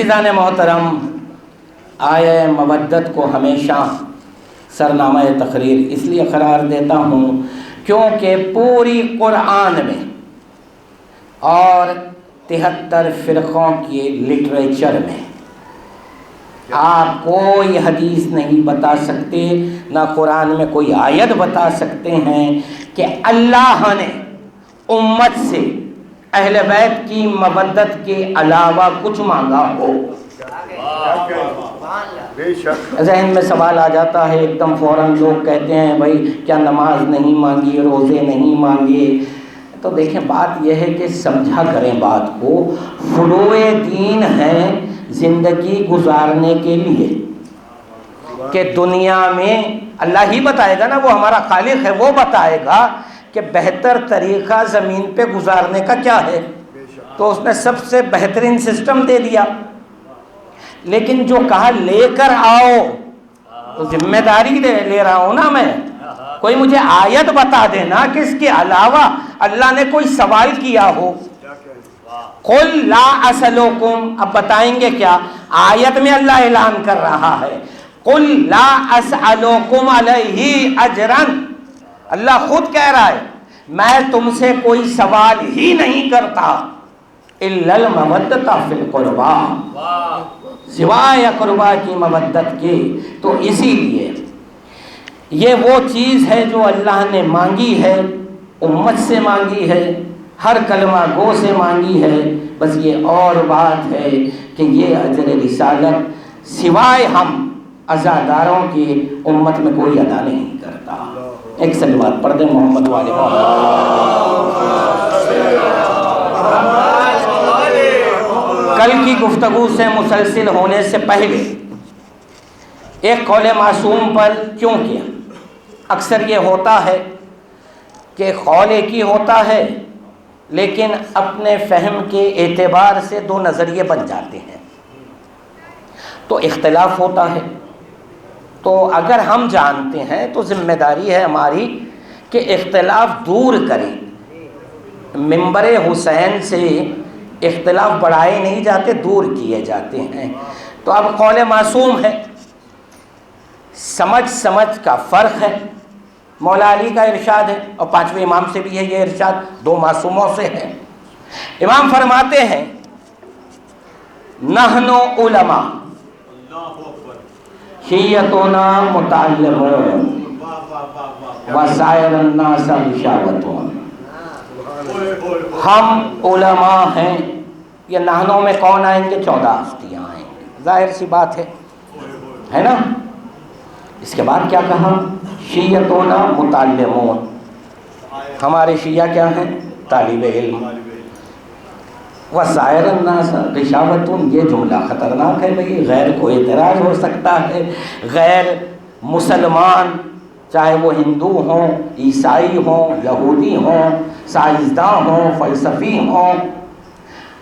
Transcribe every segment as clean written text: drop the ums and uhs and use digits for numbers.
عزیزان محترم، آیہ مودت کو ہمیشہ سرنامہ تقریر اس لیے قرار دیتا ہوں کیونکہ پوری قرآن میں اور 73 فرقوں کے لٹریچر میں آپ کوئی حدیث نہیں بتا سکتے، نہ قرآن میں کوئی آیت بتا سکتے ہیں کہ اللہ نے امت سے اہل بیت کی مودت کے علاوہ کچھ مانگا ہو۔ ذہن میں سوال آ جاتا ہے ایک دم فوراً، لوگ کہتے ہیں بھائی کیا نماز نہیں مانگی، روزے نہیں مانگے؟ تو دیکھیں بات یہ ہے کہ سمجھا کریں بات کو، فروع دین ہے زندگی گزارنے کے لیے، کہ دنیا میں اللہ ہی بتائے گا نا، وہ ہمارا خالق ہے، وہ بتائے گا کہ بہتر طریقہ زمین پہ گزارنے کا کیا ہے، تو اس نے سب سے بہترین سسٹم دے دیا۔ لیکن جو کہا لے کر آؤ، تو ذمہ داری لے رہا ہوں نا میں، کوئی مجھے آیت بتا دینا کہ اس کے علاوہ اللہ نے کوئی سوال کیا ہو۔ قل لا اسألکم، اب بتائیں گے کیا؟ آیت میں اللہ اعلان کر رہا ہے قل لا اسألکم علیہ اجرا، اللہ خود کہہ رہا ہے میں تم سے کوئی سوال ہی نہیں کرتا، الا المودۃ فی القربى، سوائے قربا کی مودت کے۔ تو اسی لیے یہ وہ چیز ہے جو اللہ نے مانگی ہے، امت سے مانگی ہے، ہر کلمہ گو سے مانگی ہے، بس یہ اور بات ہے کہ یہ اجر رسالت سوائے ہم عزاداروں کی امت میں کوئی ادا نہیں کرتا۔ ایک سلوات پڑھ دیں محمد والے کل کی گفتگو سے مسلسل ہونے سے پہلے ایک قول معصوم پر کیوں کیا؟ اکثر یہ ہوتا ہے کہ قول ایک ہی ہوتا ہے لیکن اپنے فہم کے اعتبار سے دو نظریے بن جاتے ہیں، تو اختلاف ہوتا ہے۔ تو اگر ہم جانتے ہیں تو ذمہ داری ہے ہماری کہ اختلاف دور کریں۔ منبر حسین سے اختلاف بڑھائے نہیں جاتے، دور کیے جاتے ہیں۔ تو اب قول معصوم ہے، سمجھ کا فرق ہے۔ مولا علی کا ارشاد ہے اور پانچویں امام سے بھی ہے یہ ارشاد، دو معصوموں سے ہے۔ امام فرماتے ہیں نحن علماء شیعتنا متعلمون وسائر الناس رشاوتون، ہم علماء ہیں۔ یہ نحنوں میں کون آئیں گے؟ 14 ہستیاں آئیں گے، ظاہر سی بات ہے نا۔ اس کے بعد کیا کہا؟ شیعتنا متعلمون، ہمارے شیعہ کیا ہیں؟ طالب علم۔ وسائر الناس رشاوتون، یہ جملہ خطرناک ہے بھئی، غیر کو اعتراض ہو سکتا ہے، غیر مسلمان چاہے وہ ہندو ہوں، عیسائی ہوں، یہودی ہوں، سائنسداں ہوں، فلسفی ہوں،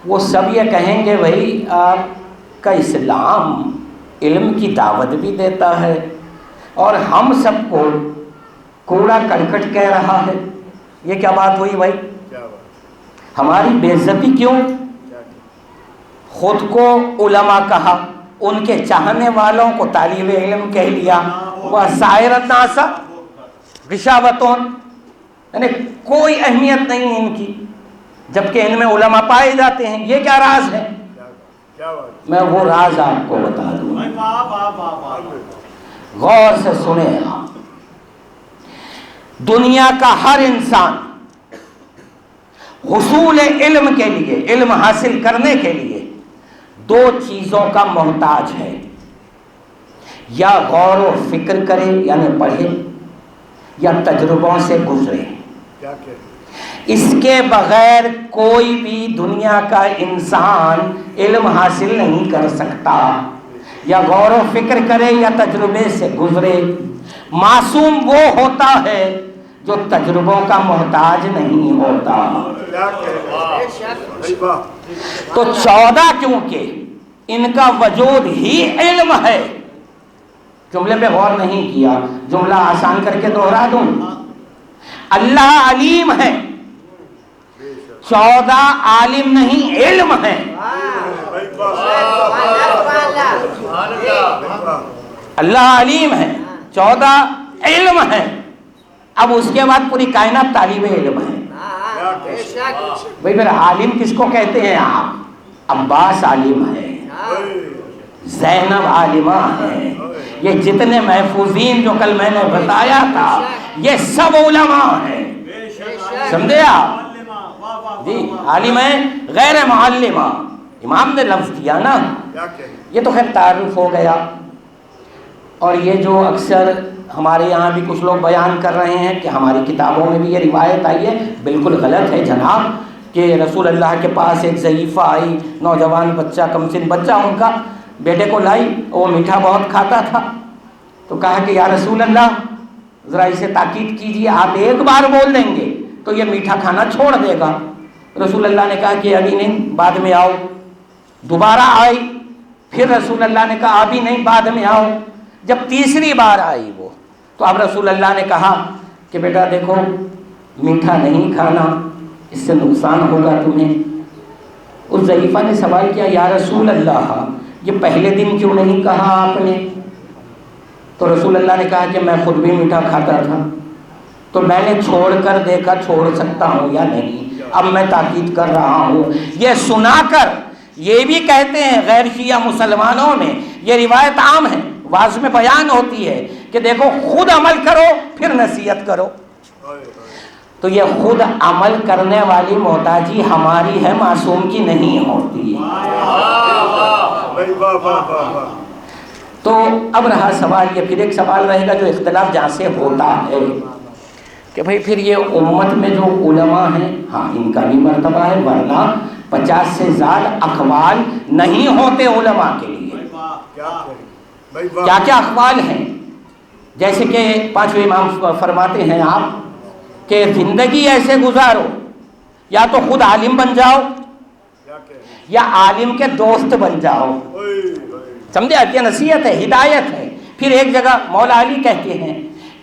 وہ سب یہ کہیں گے بھئی آپ کا اسلام علم کی دعوت بھی دیتا ہے اور ہم سب کو کوڑا کرکٹ کہہ رہا ہے۔ یہ کیا بات ہوئی بھائی؟ ہماری بے عزتی کیوں؟ خود کو علماء کہا، ان کے چاہنے والوں کو طالب علم کہہ لیا، وسائر الناس رشاوتون، یعنی کوئی اہمیت نہیں ان کی، جبکہ ان میں علماء پائے جاتے ہیں۔ یہ کیا راز ہے؟ میں وہ راز آپ کو بتا دوں، غور سے سنیں آپ۔ دنیا کا ہر انسان حصول علم کے لیے، علم حاصل کرنے کے لیے دو چیزوں کا محتاج ہے، یا غور و فکر کرے یعنی پڑھے، یا تجربوں سے گزرے۔ اس کے بغیر کوئی بھی دنیا کا انسان علم حاصل نہیں کر سکتا، یا غور و فکر کرے یا تجربے سے گزرے۔ معصوم وہ ہوتا ہے جو تجربوں کا محتاج نہیں ہوتا۔ تو 14 کیونکہ ان کا وجود ہی علم ہے۔ جملے پہ غور نہیں کیا، جملہ آسان کر کے دوہرا دوں، اللہ علیم ہے، 14 عالم نہیں علم ہے۔ اللہ علیم ہے، 14 علم ہے، اب اس کے بعد پوری کائنات طالب علم ہے۔ بھئی پھر عالم کس کو کہتے ہیں آپ؟ عباس عالم ہے، زینب عالمہ ہے، یہ جتنے محفوظین جو کل میں نے بتایا تھا یہ سب علماء ہیں، سمجھے آپ؟ جی عالم ہے غیر معلمہ، امام نے لفظ دیا نا، یہ تو خیر تعارف ہو گیا۔ اور یہ جو اکثر ہمارے یہاں بھی کچھ لوگ بیان کر رہے ہیں کہ ہماری کتابوں میں بھی یہ روایت آئی ہے، بالکل غلط ہے جناب، کہ رسول اللہ کے پاس ایک ضعیفہ آئی، نوجوان بچہ، کم سن بچہ ان کا، بیٹے کو لائی، وہ میٹھا بہت کھاتا تھا، تو کہا کہ یا رسول اللہ ذرا اسے تاکید کیجیے، آپ ایک بار بول دیں گے تو یہ میٹھا کھانا چھوڑ دے گا۔ رسول اللہ نے کہا کہ ابھی نہیں، بعد میں آؤ۔ دوبارہ آئی، پھر رسول اللہ نے کہا ابھی نہیں، بعد میں آؤ۔ جب تیسری بار آئی وہ، تو اب رسول اللہ نے کہا کہ بیٹا دیکھو میٹھا نہیں کھانا، اس سے نقصان ہوگا تمہیں۔ اس ضعیفہ نے سوال کیا یا رسول اللہ یہ پہلے دن کیوں نہیں کہا آپ نے؟ تو رسول اللہ نے کہا کہ میں خود بھی میٹھا کھاتا تھا، تو میں نے چھوڑ کر دیکھا چھوڑ سکتا ہوں یا نہیں، اب میں تاکید کر رہا ہوں۔ یہ سنا کر یہ بھی کہتے ہیں غیر شیعہ مسلمانوں میں، یہ روایت عام ہے، واضح میں بیان ہوتی ہے کہ دیکھو خود عمل کرو پھر نصیحت کرو۔ تو یہ خود عمل کرنے والی محتاجی ہماری ہے، معصوم کی نہیں ہوتی۔ تو اب رہا سوال یہ، پھر ایک سوال رہے گا جو اختلاف جہاں سے ہوتا ہے کہ بھئی پھر یہ امت میں جو علماء ہیں، ہاں ان کا بھی مرتبہ ہے، ورنہ 50 سے زیادہ اقوال نہیں ہوتے علماء کے لیے۔ کیا کیا اقوال ہیں؟ جیسے کہ 5ویں امام فرماتے ہیں آپ کہ زندگی ایسے گزارو، یا تو خود عالم بن جاؤ یا عالم کے دوست بن جاؤ، سمجھے؟ یہ نصیحت ہے، ہدایت ہے۔ پھر ایک جگہ مولا علی کہتے ہیں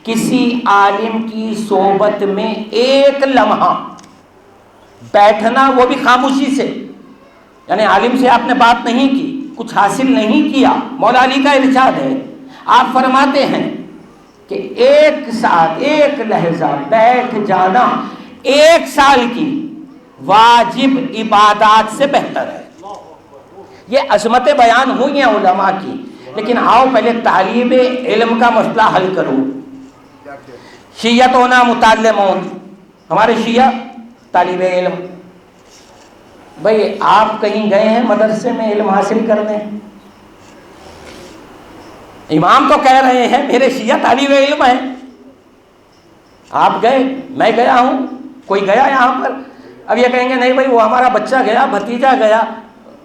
کسی عالم کی صحبت میں ایک لمحہ بیٹھنا، وہ بھی خاموشی سے، یعنی عالم سے آپ نے بات نہیں کی، کچھ حاصل نہیں کیا، مولا علی کا ارشاد ہے، آپ فرماتے ہیں کہ ایک ساتھ ایک لحظہ بیٹھ جانا 1 سال کی واجب عبادات سے بہتر ہے۔ یہ عظمتیں بیان ہوئی ہیں علماء کی، لیکن آؤ پہلے طالب علم کا مسئلہ حل کرو۔ شیعتنا متعلمون، ہمارے شیعہ طالب علم، بھئی آپ کہیں گئے ہیں مدرسے میں علم حاصل کرنے؟ امام تو کہہ رہے ہیں میرے شیعہ طالب علم ہیں، آپ گئے؟ میں گیا ہوں، کوئی گیا یہاں پر؟ اب یہ کہیں گے نہیں بھائی وہ ہمارا بچہ گیا، بھتیجا گیا۔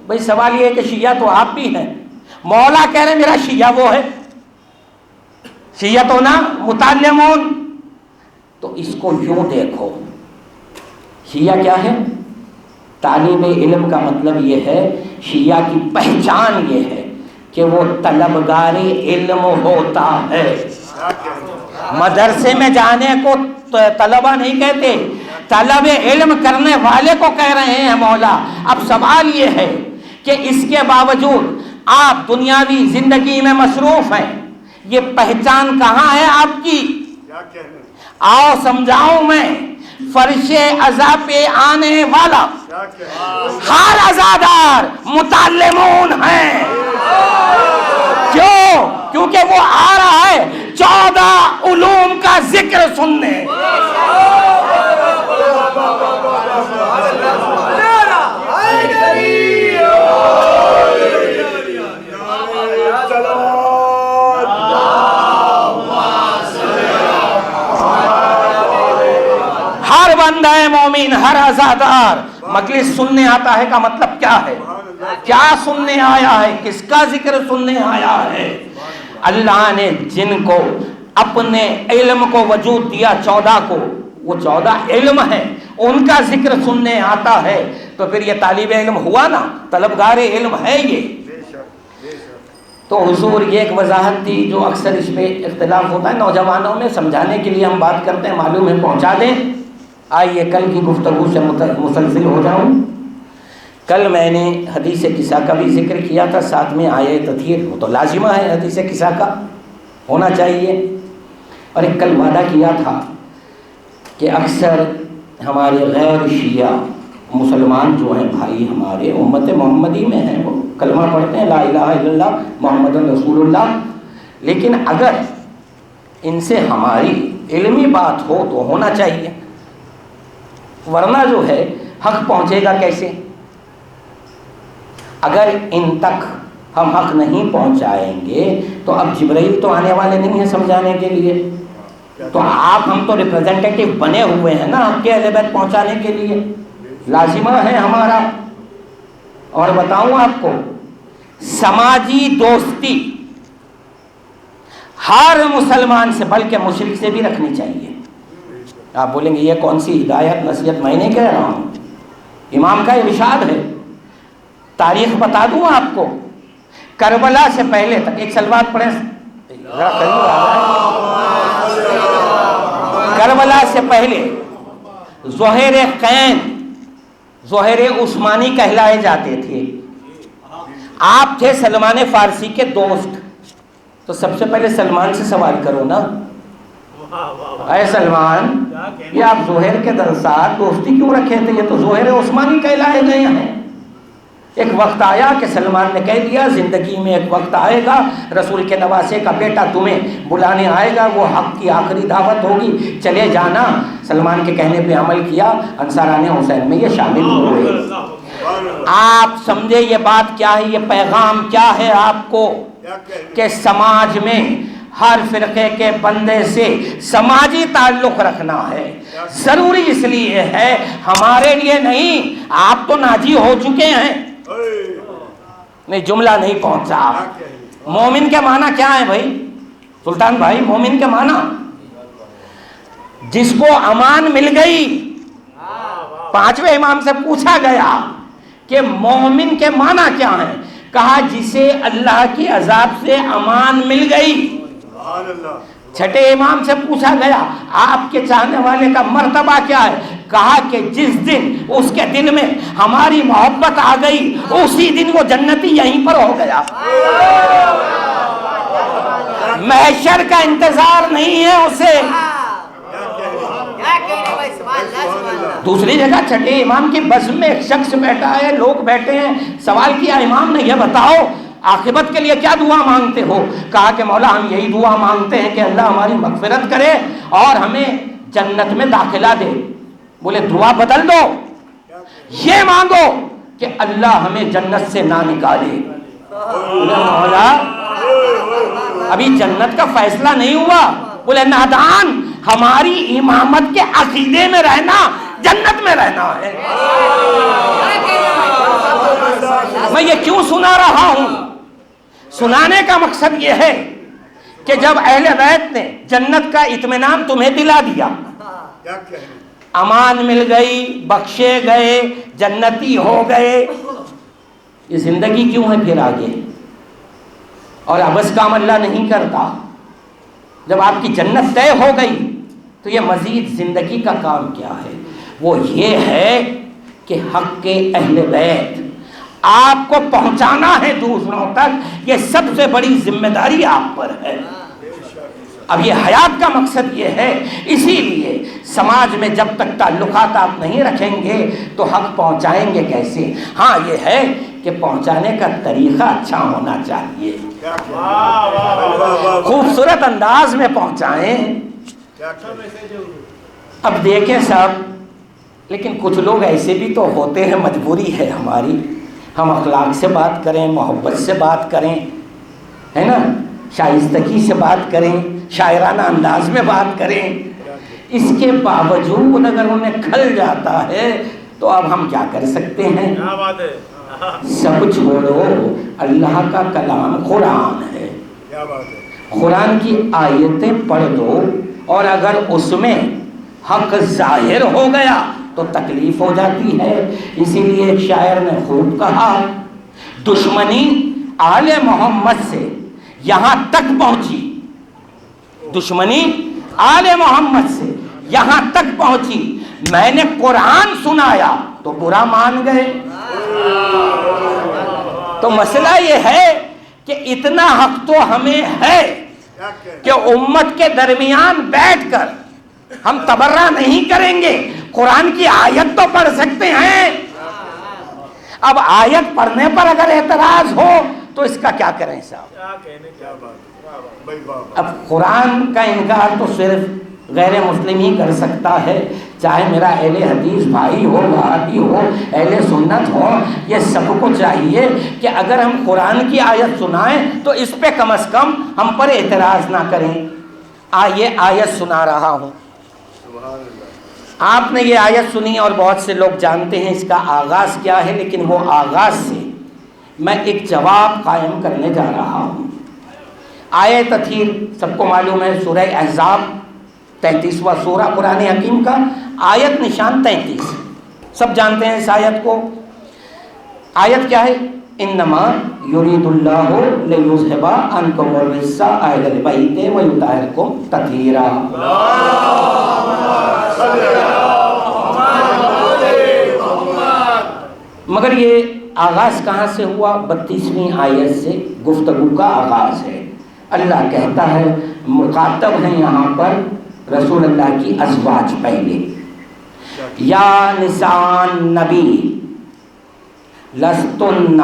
بھائی سوال یہ ہے کہ شیعہ تو آپ بھی ہیں، مولا کہہ رہے میرا شیعہ وہ ہے، شیعتنا متعلمون۔ تو اس کو یوں دیکھو، شیعہ کیا ہے؟ طالب علم کا مطلب یہ ہے، شیعہ کی پہچان یہ ہے کہ وہ طلبگار علم ہوتا ہے۔ مدرسے میں جانے کو طلبہ نہیں کہتے، طلب علم کرنے والے کو کہہ رہے ہیں مولا۔ اب سوال یہ ہے کہ اس کے باوجود آپ دنیاوی زندگی میں مصروف ہیں، یہ پہچان کہاں ہے آپ کی؟ آؤ سمجھاؤں میں، فرش عزا پہ آنے والا ہر عزادار متعلمون ہیں۔ کیوں؟ کیونکہ وہ آ رہا ہے 14 علوم کا ذکر سننے۔ ہر بندہ مومن، ہر عزادار مجلس سننے آتا ہے کا مطلب کیا ہے؟ کیا سننے آیا ہے؟ کس کا ذکر سننے آیا ہے؟ اللہ نے جن کو اپنے علم کو وجود دیا 14 کو، وہ 14 علم ہیں، ان کا ذکر سننے آتا ہے، تو پھر یہ طالب علم ہوا نا، طلبگار علم ہے یہ۔ تو حضور یہ ایک وضاحت تھی جو اکثر اس پہ اختلاف ہوتا ہے نوجوانوں میں، سمجھانے کے لیے ہم بات کرتے ہیں، معلوم ہے پہنچا دیں۔ آئیے کل کی گفتگو سے مسلسل ہو جاؤں کل میں نے حدیث قصہ کا بھی ذکر کیا تھا، ساتھ میں آیہ تطہیر، وہ تو لازمہ ہے حدیث قصہ کا ہونا چاہیے۔ اور ایک کل وعدہ کیا تھا کہ اکثر ہمارے غیر شیعہ مسلمان جو ہیں بھائی ہمارے امت محمدی میں ہیں، وہ کلمہ پڑھتے ہیں لا الہ الا اللہ محمد رسول اللہ، لیکن اگر ان سے ہماری علمی بات ہو تو ہونا چاہیے، ورنہ جو ہے حق پہنچے گا کیسے؟ اگر ان تک ہم حق نہیں پہنچائیں گے تو اب جبرائیل تو آنے والے نہیں ہیں سمجھانے کے لیے، تو آپ ہم تو ریپرزینٹیٹیو بنے ہوئے ہیں نا حق کے اہل بیت پہنچانے کے لیے، لازمہ ہے ہمارا۔ اور بتاؤں آپ کو، سماجی دوستی ہر مسلمان سے بلکہ مشرک سے بھی رکھنی چاہیے۔ آپ بولیں گے یہ کون سی ہدایت نصیحت، میں نہیں کہہ رہا ہوں، امام کا ارشاد ہے۔ تاریخ بتا دوں آپ کو، کربلا سے پہلے تک، ایک سلوات پڑھیں ذرا قریب آ رہا ہے، کربلا سے پہلے زہیر قین، زہیر عثمانی کہلائے جاتے تھے، آپ تھے سلمان فارسی کے دوست، تو سب سے پہلے سلمان سے سوال کرو نا، اے سلمان یہ آپ زہیر کے درسات دوستی کیوں رکھے تھے؟ یہ تو زہیر عثمانی کہلائے گئے ہیں۔ ایک وقت آیا کہ سلمان نے کہہ دیا زندگی میں ایک وقت آئے گا رسول کے نواسے کا بیٹا تمہیں بلانے آئے گا، وہ حق کی آخری دعوت ہوگی، چلے جانا۔ سلمان کے کہنے پہ عمل کیا، انصاران حسین میں یہ شامل ہوئے۔ آپ سمجھے یہ بات کیا ہے، یہ پیغام کیا ہے آپ کو کہ سماج میں ہر فرقے کے بندے سے سماجی تعلق رکھنا ہے، ضروری اس لیے ہے، ہمارے لیے نہیں۔ آپ تو ناجی ہو چکے ہیں، نہیں جملہ نہیں پہنچا۔ مومن کے معنی کیا ہے بھائی سلطان بھائی؟ مومن کے معنی جس کو امان مل گئی، پانچویں امام سے پوچھا گیا کہ مومن کے معنی کیا ہے، کہا جسے اللہ کی عذاب سے امان مل گئی۔ چھٹے امام سے پوچھا گیا آپ کے چاہنے والے کا مرتبہ کیا ہے، کہا کہ جس دن اس کے دل میں ہماری محبت آ گئی اسی دن وہ جنتی یہیں پر ہو گیا۔ محشر کا انتظار نہیں ہے اسے۔ دوسری جگہ چھٹے امام کی بزم میں ایک شخص بیٹھا ہے، لوگ بیٹھے ہیں، سوال کیا امام نے یہ بتاؤ عاقبت کے لیے کیا دعا مانگتے ہو؟ کہا کہ مولا ہم یہی دعا مانگتے ہیں کہ اللہ ہماری مغفرت کرے اور ہمیں جنت میں داخلہ دے۔ بولے دعا بدل دو، یہ مانگو کہ اللہ ہمیں جنت سے نہ نکالے۔ بولے مولا ابھی جنت کا فیصلہ نہیں ہوا۔ بولے نادان، ہماری امامت کے عقیدے میں رہنا جنت میں رہنا ہے۔ میں یہ کیوں سنا رہا ہوں؟ سنانے کا مقصد یہ ہے کہ جب اہل بیت نے جنت کا اطمینان تمہیں دلا دیا، امان مل گئی، بخشے گئے، جنتی ہو گئے، یہ زندگی کیوں ہے پھر آگے؟ اور عبث کام اللہ نہیں کرتا۔ جب آپ کی جنت طے ہو گئی تو یہ مزید زندگی کا کام کیا ہے؟ وہ یہ ہے کہ حق کے اہل بیت آپ کو پہنچانا ہے دوسروں تک، یہ سب سے بڑی ذمہ داری آپ پر ہے۔ اب یہ حیات کا مقصد یہ ہے، اسی لیے سماج میں جب تک تعلقات آپ نہیں رکھیں گے تو حق پہنچائیں گے کیسے؟ ہاں یہ ہے کہ پہنچانے کا طریقہ اچھا ہونا چاہیے، خوبصورت انداز میں پہنچائیں۔ اب دیکھیں صاحب، لیکن کچھ لوگ ایسے بھی تو ہوتے ہیں، مجبوری ہے ہماری، ہم اخلاق سے بات کریں، محبت سے بات کریں، ہے نا، شائستگی سے بات کریں، شاعرانہ انداز میں بات کریں، اس کے باوجود اگر انہیں کھل جاتا ہے تو اب ہم کیا کر سکتے ہیں؟ سب چھوڑو، اللہ کا کلام قرآن ہے، قرآن کی آیتیں پڑھ دو، اور اگر اس میں حق ظاہر ہو گیا تو تکلیف ہو جاتی ہے۔ اسی لیے ایک شاعر نے خوب کہا، دشمنی آل محمد سے یہاں تک پہنچی، دشمنی آل محمد سے یہاں تک پہنچی، میں نے قرآن سنایا تو برا مان گئے۔ تو مسئلہ یہ ہے کہ اتنا حق تو ہمیں ہے کہ امت کے درمیان بیٹھ کر ہم تبرہ نہیں کریں گے. قرآن کی آیت تو پڑھ سکتے ہیں. اب آیت پڑھنے پر اگر اعتراض ہو تو اس کا کیا کریں صاحب؟ اب قرآن کا انکار تو صرف غیر مسلم ہی کر سکتا ہے، چاہے میرا اہل حدیث بھائی ہو، وہابی ہو، اہل سنت ہو. یہ سب کو چاہیے کہ اگر ہم قرآن کی آیت سنائیں تو اس پہ کم از کم ہم پر اعتراض نہ کریں. یہ آیت سنا رہا ہوں، آپ نے یہ آیت سنی اور بہت سے لوگ جانتے ہیں اس کا آغاز کیا ہے، لیکن وہ آغاز سے میں ایک جواب قائم کرنے جا رہا ہوں. آیت تطہیر سب کو معلوم ہے، سورہ احزاب 33واں سورہ قرآن حکیم کا، آیت نشان 33. سب جانتے ہیں اس آیت کو. آیت کیا ہے؟ انما یرید اللہ لیذھب عنکم الرجس اہل البیت ویطہرکم تطہیرا. مگر یہ آغاز کہاں سے ہوا؟ 32ویں آیت سے گفتگو کا آغاز ہے. اللہ کہتا ہے، مخاطب ہیں یہاں پر رسول اللہ کی ازواج پہلے. یا نساء نبی لستن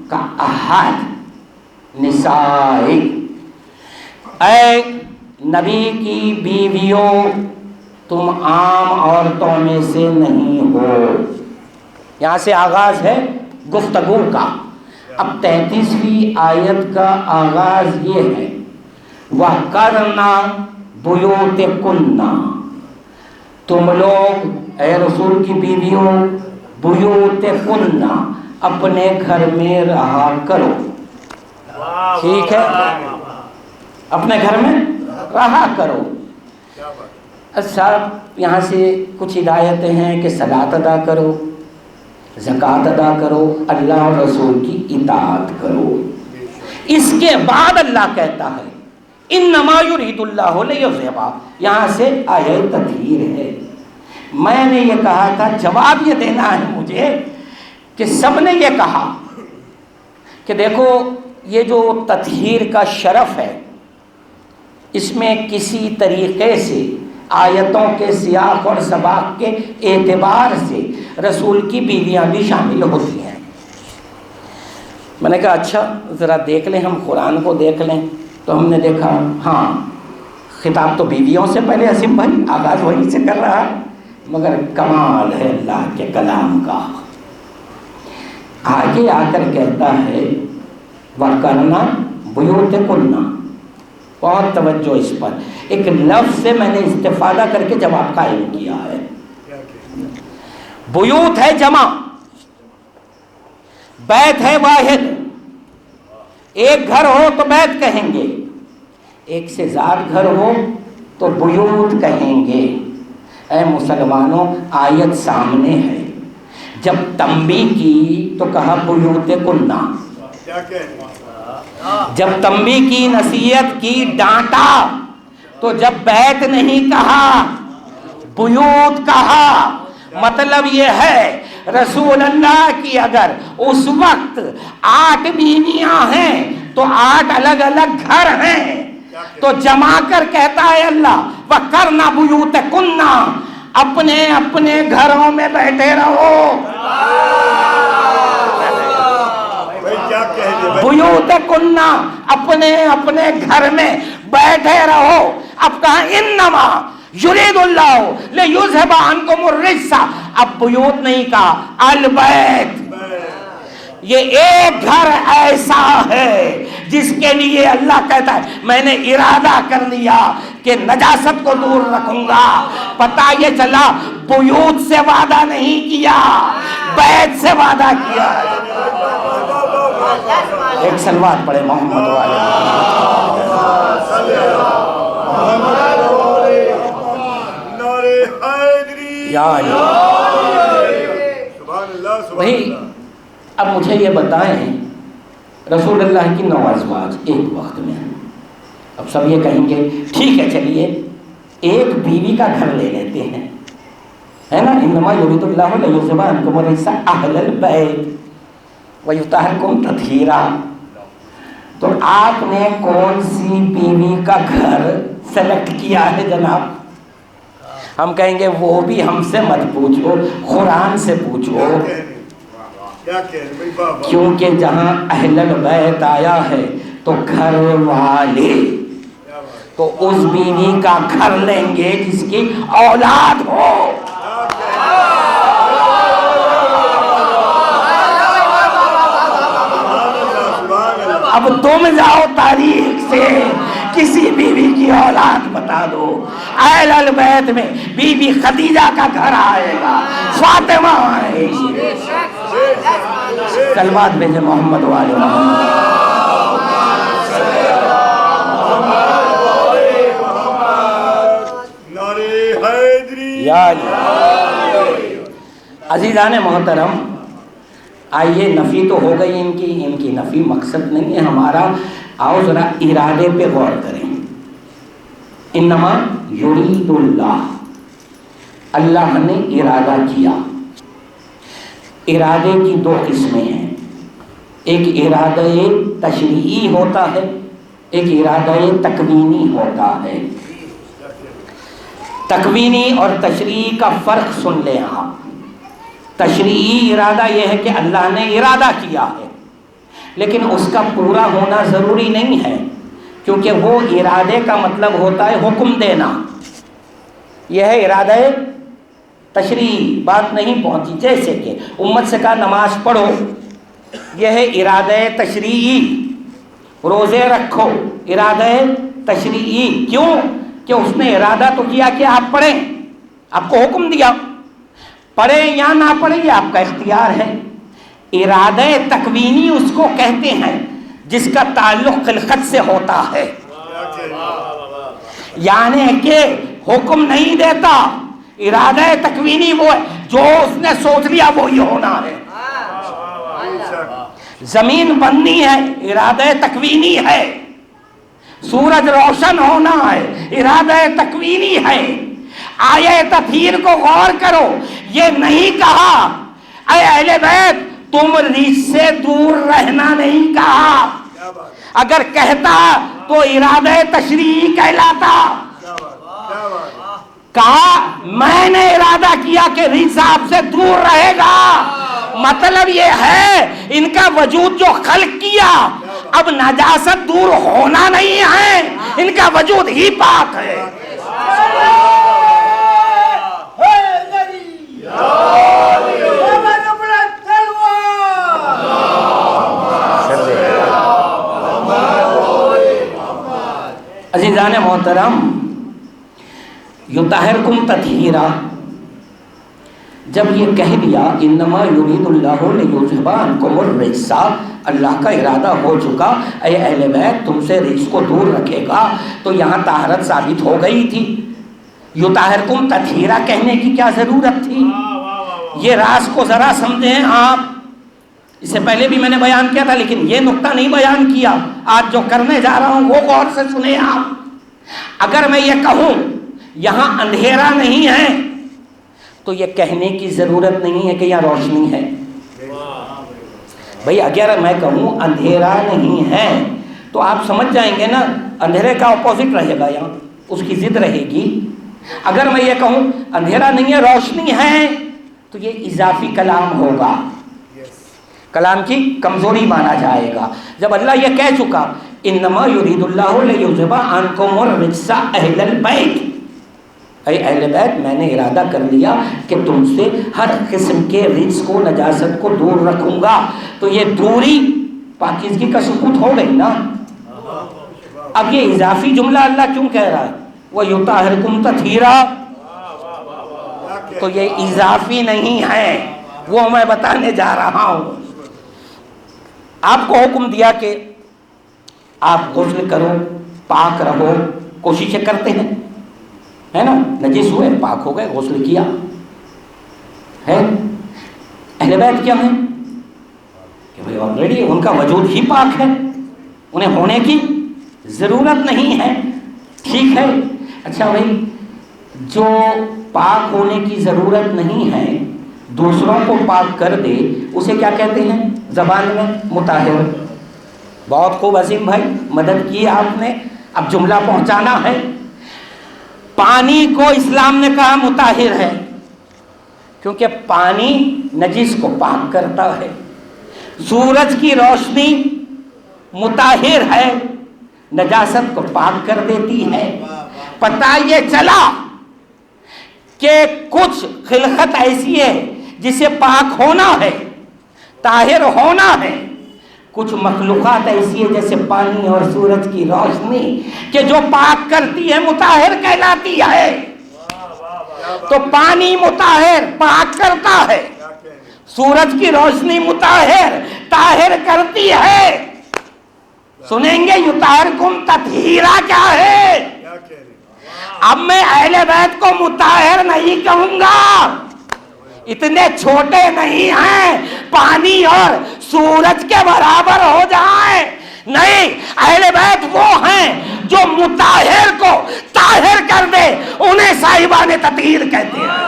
کا احد نسائی، اے نبی کی بیویوں تم عام عورتوں میں سے نہیں ہو. یہاں سے آغاز ہے گفتگو کا. اب 33ویں آیت کا آغاز یہ ہے، وَقَرْنَا بُيُوتِكُنَّ، تم لوگ اے رسول کی بیویوں بُيُوتِكُنَّ اپنے گھر میں رہا کرو. ٹھیک ہے، اپنے گھر میں رہا کرو. صاحب یہاں سے کچھ ہدایتیں ہیں کہ صلاۃ ادا کرو، زکوٰۃ ادا کرو، اللہ اور رسول کی اطاعت کرو. اس کے بعد اللہ کہتا ہے انما یرید اللہ لیذھب، یہاں سے آیت تطہیر ہے. میں نے یہ کہا تھا، جواب یہ دینا ہے مجھے کہ سب نے یہ کہا کہ دیکھو یہ جو تطہیر کا شرف ہے اس میں کسی طریقے سے آیتوں کے سیاق اور سباق کے اعتبار سے رسول کی بیویاں بھی شامل ہوتی ہیں. میں نے کہا اچھا ذرا دیکھ لیں، ہم قرآن کو دیکھ لیں. تو ہم نے دیکھا ہاں خطاب تو بیویوں سے پہلے عاصم بھائی آغاز وہیں سے کر رہا ہے، مگر کمال ہے اللہ کے کلام کا. آگے آ کر کہتا ہے وَقَرْنَا بُيُوتِكُنَّ. بہت توجہ اس پر، ایک لفظ سے میں نے استفادہ کر کے جواب قائم کیا ہے. بیوت ہے جمع، بیت ہے واحد. ایک گھر ہو تو بیت کہیں گے، ایک سے زیادہ گھر ہو تو بیوت کہیں گے. اے مسلمانوں آیت سامنے ہے، جب تنبیہ کی تو کہا بیوتکن، جب تنبیہ کی نصیحت کی ڈانٹا تو جب بیت نہیں کہا بیوت کہا. مطلب یہ ہے رسول اللہ کی اگر اس وقت 8 بیویاں ہیں تو 8 الگ الگ گھر ہیں، تو جما کر کہتا ہے اللہ وَقَرْنَا بُيُوتَكُنَّ، اپنے اپنے گھروں میں بیٹھے رہو. بیوتکن، اپنے اپنے گھر میں بیٹھے رہو. اب کہا انما یرید اللہ لیذھب عنکم الرجس، اب بیوت نہیں کہا البیت. یہ ایک گھر ایسا ہے جس کے لیے اللہ کہتا ہے میں نے ارادہ کر لیا کہ نجاست کو دور رکھوں گا. پتہ یہ چلا بیوت سے وعدہ نہیں کیا، بیت سے وعدہ کیا. ایک سلوات پڑھے محمد والے بھائی. اب مجھے یہ بتائیں رسول اللہ کی 9 ازواج ایک وقت میں، اب سب یہ کہیں گے ٹھیک ہے چلیے ایک بیوی کا گھر لے لیتے ہیں، ہے نا. انما یرید اللہ لیذھب عنکم الرجس اہل البیت. وَيُطَهِّرُكُمْ تَطْهِيرًا۔ تو آپ نے کون سی بیوی کا گھر سلیکٹ کیا ہے جناب؟ ہم کہیں گے وہ بھی ہم سے مت پوچھو، قرآن سے پوچھو، کیونکہ جہاں اہل البیت آیا ہے تو گھر والے تو اس بیوی کا گھر لیں گے جس کی اولاد ہو۔ اب تم جاؤ تاریخ سے کسی بیوی کی اولاد بتا دو۔ اہل البیت میں بی بی خدیجہ کا گھر آئے گا، فاطمہ آئے گی۔ صلوات بھیجے محمد والے محمد۔ عزیزان محترم، آئیے نفی تو ہو گئی ان کی نفی مقصد نہیں ہے ہمارا۔ آؤ ذرا ارادے پہ غور کریں۔ انما یرید اللہ، اللہ نے ارادہ کیا۔ ارادے کی دو قسمیں ہیں، ایک ارادہ تشریعی ہوتا ہے، ایک ارادہ تکوینی ہوتا ہے۔ تکوینی اور تشریعی کا فرق سن لیں آپ۔ تشریعی ارادہ یہ ہے کہ اللہ نے ارادہ کیا ہے، لیکن اس کا پورا ہونا ضروری نہیں ہے، کیونکہ وہ ارادے کا مطلب ہوتا ہے حکم دینا۔ یہ ہے ارادہ تشریعی، بات نہیں پہنچی، جیسے کہ امت سے کہا نماز پڑھو، یہ ہے ارادہ تشریعی۔ روزے رکھو، ارادہ تشریعی۔ کیوں؟ کہ اس نے ارادہ تو کیا کہ آپ پڑھیں، آپ کو حکم دیا، پڑھیں یا نہ پڑھیں یہ آپ کا اختیار ہے۔ ارادہ تکوینی اس کو کہتے ہیں جس کا تعلق خلقت سے ہوتا ہے، یعنی کہ حکم نہیں دیتا۔ ارادہ تکوینی وہ ہے جو اس نے سوچ لیا وہی ہونا ہے۔ زمین بننی ہے، ارادہ تکوینی ہے۔ سورج روشن ہونا ہے، ارادہ تکوینی ہے۔ آیے تطہیر کو غور کرو، یہ نہیں کہا اے اہل بیت تم ریچھ سے دور رہنا، نہیں کہا۔ اگر کہتا تو ارادہ تشریعی کہلاتا۔ کہا میں نے ارادہ کیا کہ ریچھ آپ سے دور رہے گا، مطلب یہ ہے ان کا وجود جو خلق کیا اب نجاست دور ہونا نہیں ہے، ان کا وجود ہی پاک ہے۔ عزیزان محترم، یطہرکم تطہیرا، جب یہ کہہ دیا انما یرید اللہ لیذھب عنکم الرجس، اللہ کا ارادہ ہو چکا اے اہل بیت تم سے رجس کو دور رکھے گا، تو یہاں طہارت ثابت ہو گئی تھی۔ یطہرکم تطہیرا کہنے کی کیا ضرورت تھی؟ یہ راز کو ذرا سمجھیں آپ۔ اس سے پہلے بھی میں نے بیان کیا تھا لیکن یہ نقطہ نہیں بیان کیا، آج جو کرنے جا رہا ہوں وہ غور سے سنیں آپ۔ اگر میں یہ کہوں یہاں اندھیرا نہیں ہے تو یہ کہنے کی ضرورت نہیں ہے کہ یہاں روشنی ہے۔ بھئی اگر میں کہوں اندھیرا نہیں ہے تو آپ سمجھ جائیں گے نا اندھیرے کا اپوزٹ رہے گا، یہاں اس کی ضد رہے گی۔ اگر میں یہ کہوں اندھیرا نہیں ہے روشنی ہے تو یہ اضافی کلام ہوگا، کلام کی کمزوری مانا جائے گا۔ جب اللہ یہ کہہ چکا انما یرید اللہ لیذھب عنکم الرجس اہل البیت، اے اہل بیت میں نے ارادہ کر لیا کہ تم سے ہر قسم کے رجس کو نجاست کو دور رکھوں گا، تو یہ دوری پاکیزگی کا ثبوت ہو گئی نا۔ اب یہ اضافی جملہ اللہ کیوں کہہ رہا ہے وَيُطَهِّرْكُمْ تَطْهِيرًا، تو یہ اضافی نہیں ہے، وہ میں بتانے جا رہا ہوں۔ آپ کو حکم دیا کہ آپ غسل کرو، پاک رہو، کوششیں کرتے ہیں، ہے نا، نجس ہوئے پاک ہو گئے، غسل کیا ہے۔ اہل بیت کیا ہیں کہ بھئی آلریڈی ان کا وجود ہی پاک ہے، انہیں ہونے کی ضرورت نہیں ہے، ٹھیک ہے۔ اچھا بھئی جو پاک ہونے کی ضرورت نہیں ہے دوسروں کو پاک کر دے اسے کیا کہتے ہیں؟ زبان میں مطہر. بہت خوب عظیم بھائی، مدد کی آپ نے. اب جملہ پہنچانا ہے. پانی کو اسلام نے کہا مطہر ہے کیونکہ پانی نجس کو پاک کرتا ہے. سورج کی روشنی مطہر ہے، نجاست کو پاک کر دیتی ہے. پتہ یہ چلا کہ کچھ خلقت ایسی ہے جسے پاک ہونا ہے، طاہر ہونا ہے. کچھ مخلوقات ایسی ہے جیسے پانی اور سورج کی روشنی کہ جو پاک کرتی ہے، مطہر کہلاتی ہے. تو پانی مطہر پاک کرتا ہے، سورج کی روشنی مطہر طاہر کرتی ہے. سنیں گے یطہرکم تطہیرا کیا ہے؟ اب میں اہل بیت کو مطہر نہیں کہوں گا، اتنے چھوٹے نہیں ہیں پانی اور سورج کے برابر ہو جائیں. نہیں، اہل بیت وہ ہیں جو مطہر کو طاہر کر دے، انہیں صاحبان تطہیر کہتے ہیں.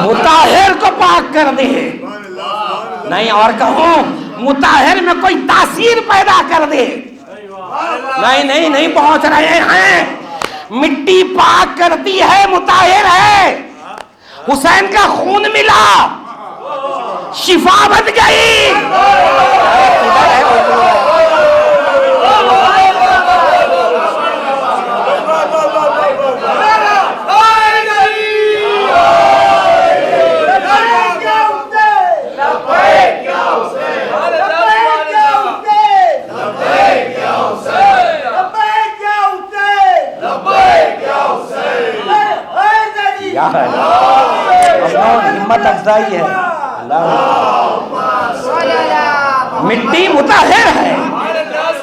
مطہر کو پاک کر دے. نہیں اور کہوں مطہر میں کوئی تاثیر پیدا کر دے. نہیں پہنچ رہے ہیں. مٹی پاک کرتی ہے، مطہر ہے. حسین کا خون ملا، شفا بن گئی. ہمت افزائی ہے. مٹی مطہر ہے،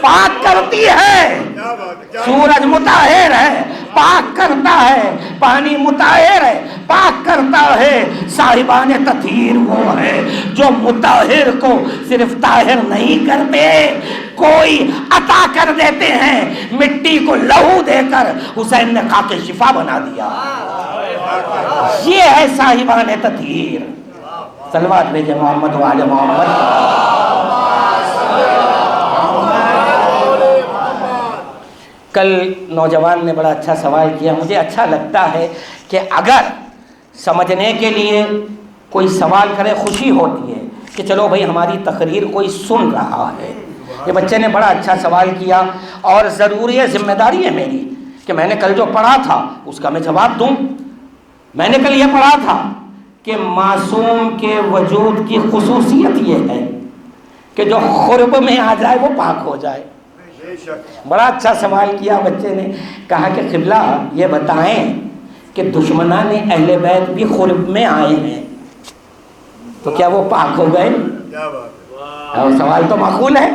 پاک کرتی ہے. سورج مطہر ہے، پاک کرتا ہے. پانی مطہر ہے، پاک کرتا ہے. صاحبان تطہیر وہ ہے جو مطہر کو صرف طاہر نہیں کرتے، کوئی عطا کر دیتے ہیں. مٹی کو لہو دے کر حسین نے خاک شفا بنا دیا. یہ ہے صاحبان تطہیر. صلوات بھیجے محمد و آل محمد. کل نوجوان نے بڑا اچھا سوال کیا. مجھے اچھا لگتا ہے کہ اگر سمجھنے کے لیے کوئی سوال کرے خوشی ہوتی ہے کہ چلو بھائی ہماری تقریر کوئی سن رہا ہے. یہ بچے نے بڑا اچھا سوال کیا اور ضروری ہے، ذمہ داری ہے میری کہ میں نے کل جو پڑھا تھا اس کا میں جواب دوں. میں نے کل یہ پڑھا تھا کہ معصوم کے وجود کی خصوصیت یہ ہے کہ جو قرب میں آ جائے وہ پاک ہو جائے. بڑا اچھا سوال کیا بچے نے. کہا کہ قبلہ یہ بتائیں کہ دشمنان اہل بیت بھی قرب میں آئے ہیں تو کیا وہ پاک ہو گئے؟ سوال تو معقول ہے.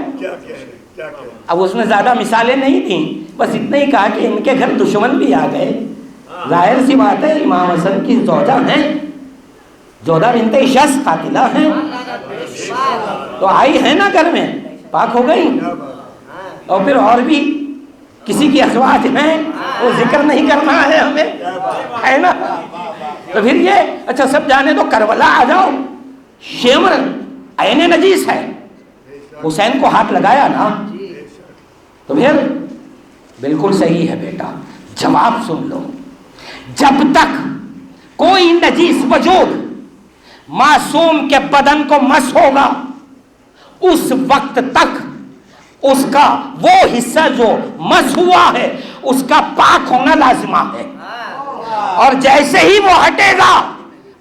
اب اس میں زیادہ مثالیں نہیں تھیں، بس اتنا ہی کہا کہ ان کے گھر دشمن بھی آ گئے. ظاہر سی بات ہے امام حسن کی زوجہ ہیں، جودہ بنت شخص قاتلہ ہیں، تو آئی ہے نا گھر میں، پاک ہو گئی. اور پھر اور بھی کسی کی ازواج ہیں، وہ ذکر نہیں کرنا ہے ہمیں، ہے نا. تو پھر یہ اچھا سب جانے تو کربلا آ جاؤ، شمر عین نجیس ہے، حسین کو ہاتھ لگایا نا. تو پھر بالکل صحیح ہے بیٹا. جواب سن لو. جب تک کوئی نجیس وجود معصوم کے بدن کو مس ہوگا اس وقت تک اس کا وہ حصہ جو مس ہوا ہے اس کا پاک ہونا لازمہ ہے. اور جیسے ہی وہ ہٹے گا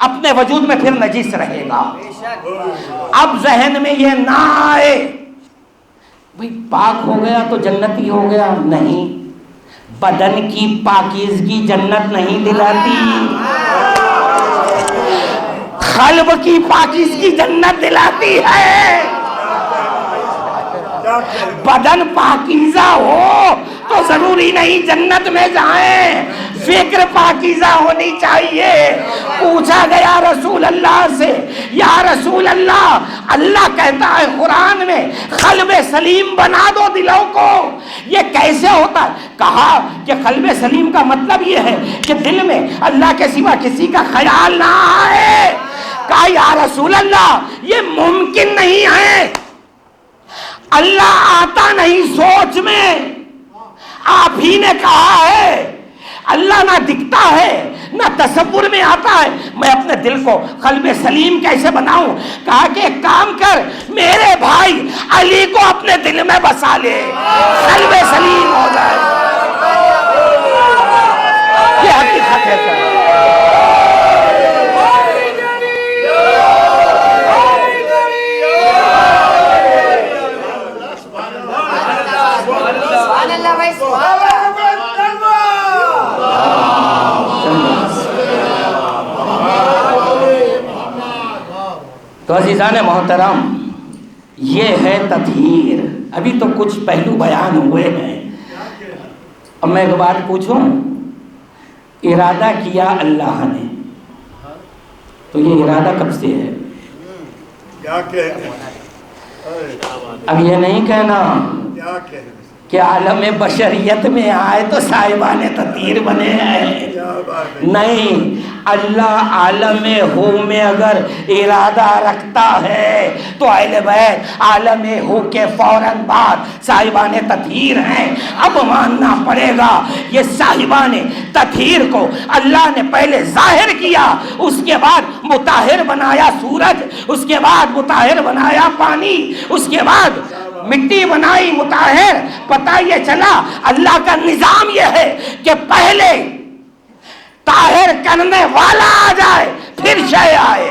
اپنے وجود میں پھر نجیس رہے گا. اب ذہن میں یہ نہ آئے بھئی پاک ہو گیا تو جنتی ہو گیا. نہیں، بدن کی پاکیزگی جنت نہیں دلاتی، قلب کی پاکیزگی جنت دلاتی ہے. بدن پاکیزہ ہو تو ضروری نہیں جنت میں جائیں، فکر پاکیزہ ہونی چاہیے. پوچھا گیا رسول اللہ سے یا رسول اللہ، اللہ کہتا ہے قرآن میں قلب سلیم بنا دو دلوں کو، یہ کیسے ہوتا ہے؟ کہا کہ قلب سلیم کا مطلب یہ ہے کہ دل میں اللہ کے سوا کسی کا خیال نہ آئے۔ کہا یا رسول اللہ یہ ممکن نہیں ہے، اللہ آتا نہیں سوچ میں، آپ ہی نے کہا ہے اللہ نہ دکھتا ہے نہ تصور میں آتا ہے، میں اپنے دل کو قلب سلیم کیسے بناؤں؟ کہا کہ ایک کام کر، میرے بھائی علی کو اپنے دل میں بسا لے، قلب سلیم ہو جائے۔ یہ حقیقت ہے سر۔ تو عزیزان محترم، یہ ہے تطہیر۔ ابھی تو کچھ پہلو بیان ہوئے ہیں، اب میں ایک بات پوچھوں، ارادہ کیا اللہ نے، تو یہ ارادہ کب سے ہے؟ اب یہ نہیں کہنا کہ عالم بشریت میں آئے تو صاحبان تطہیر بنے ہیں، نہیں، اللہ عالم ہو میں اگر ارادہ رکھتا ہے تو اہل بیت عالم ہو کے فوراً بعد صاحبان تطہیر ہیں۔ اب ماننا پڑے گا یہ صاحبان تطہیر کو اللہ نے پہلے ظاہر کیا، اس کے بعد مطہر بنایا سورج، اس کے بعد مطہر بنایا پانی، اس کے بعد مٹی بنائی مطہر۔ پتہ یہ چلا اللہ کا نظام یہ ہے کہ پہلے طاہر کرنے والا آ جائے پھر شے آئے۔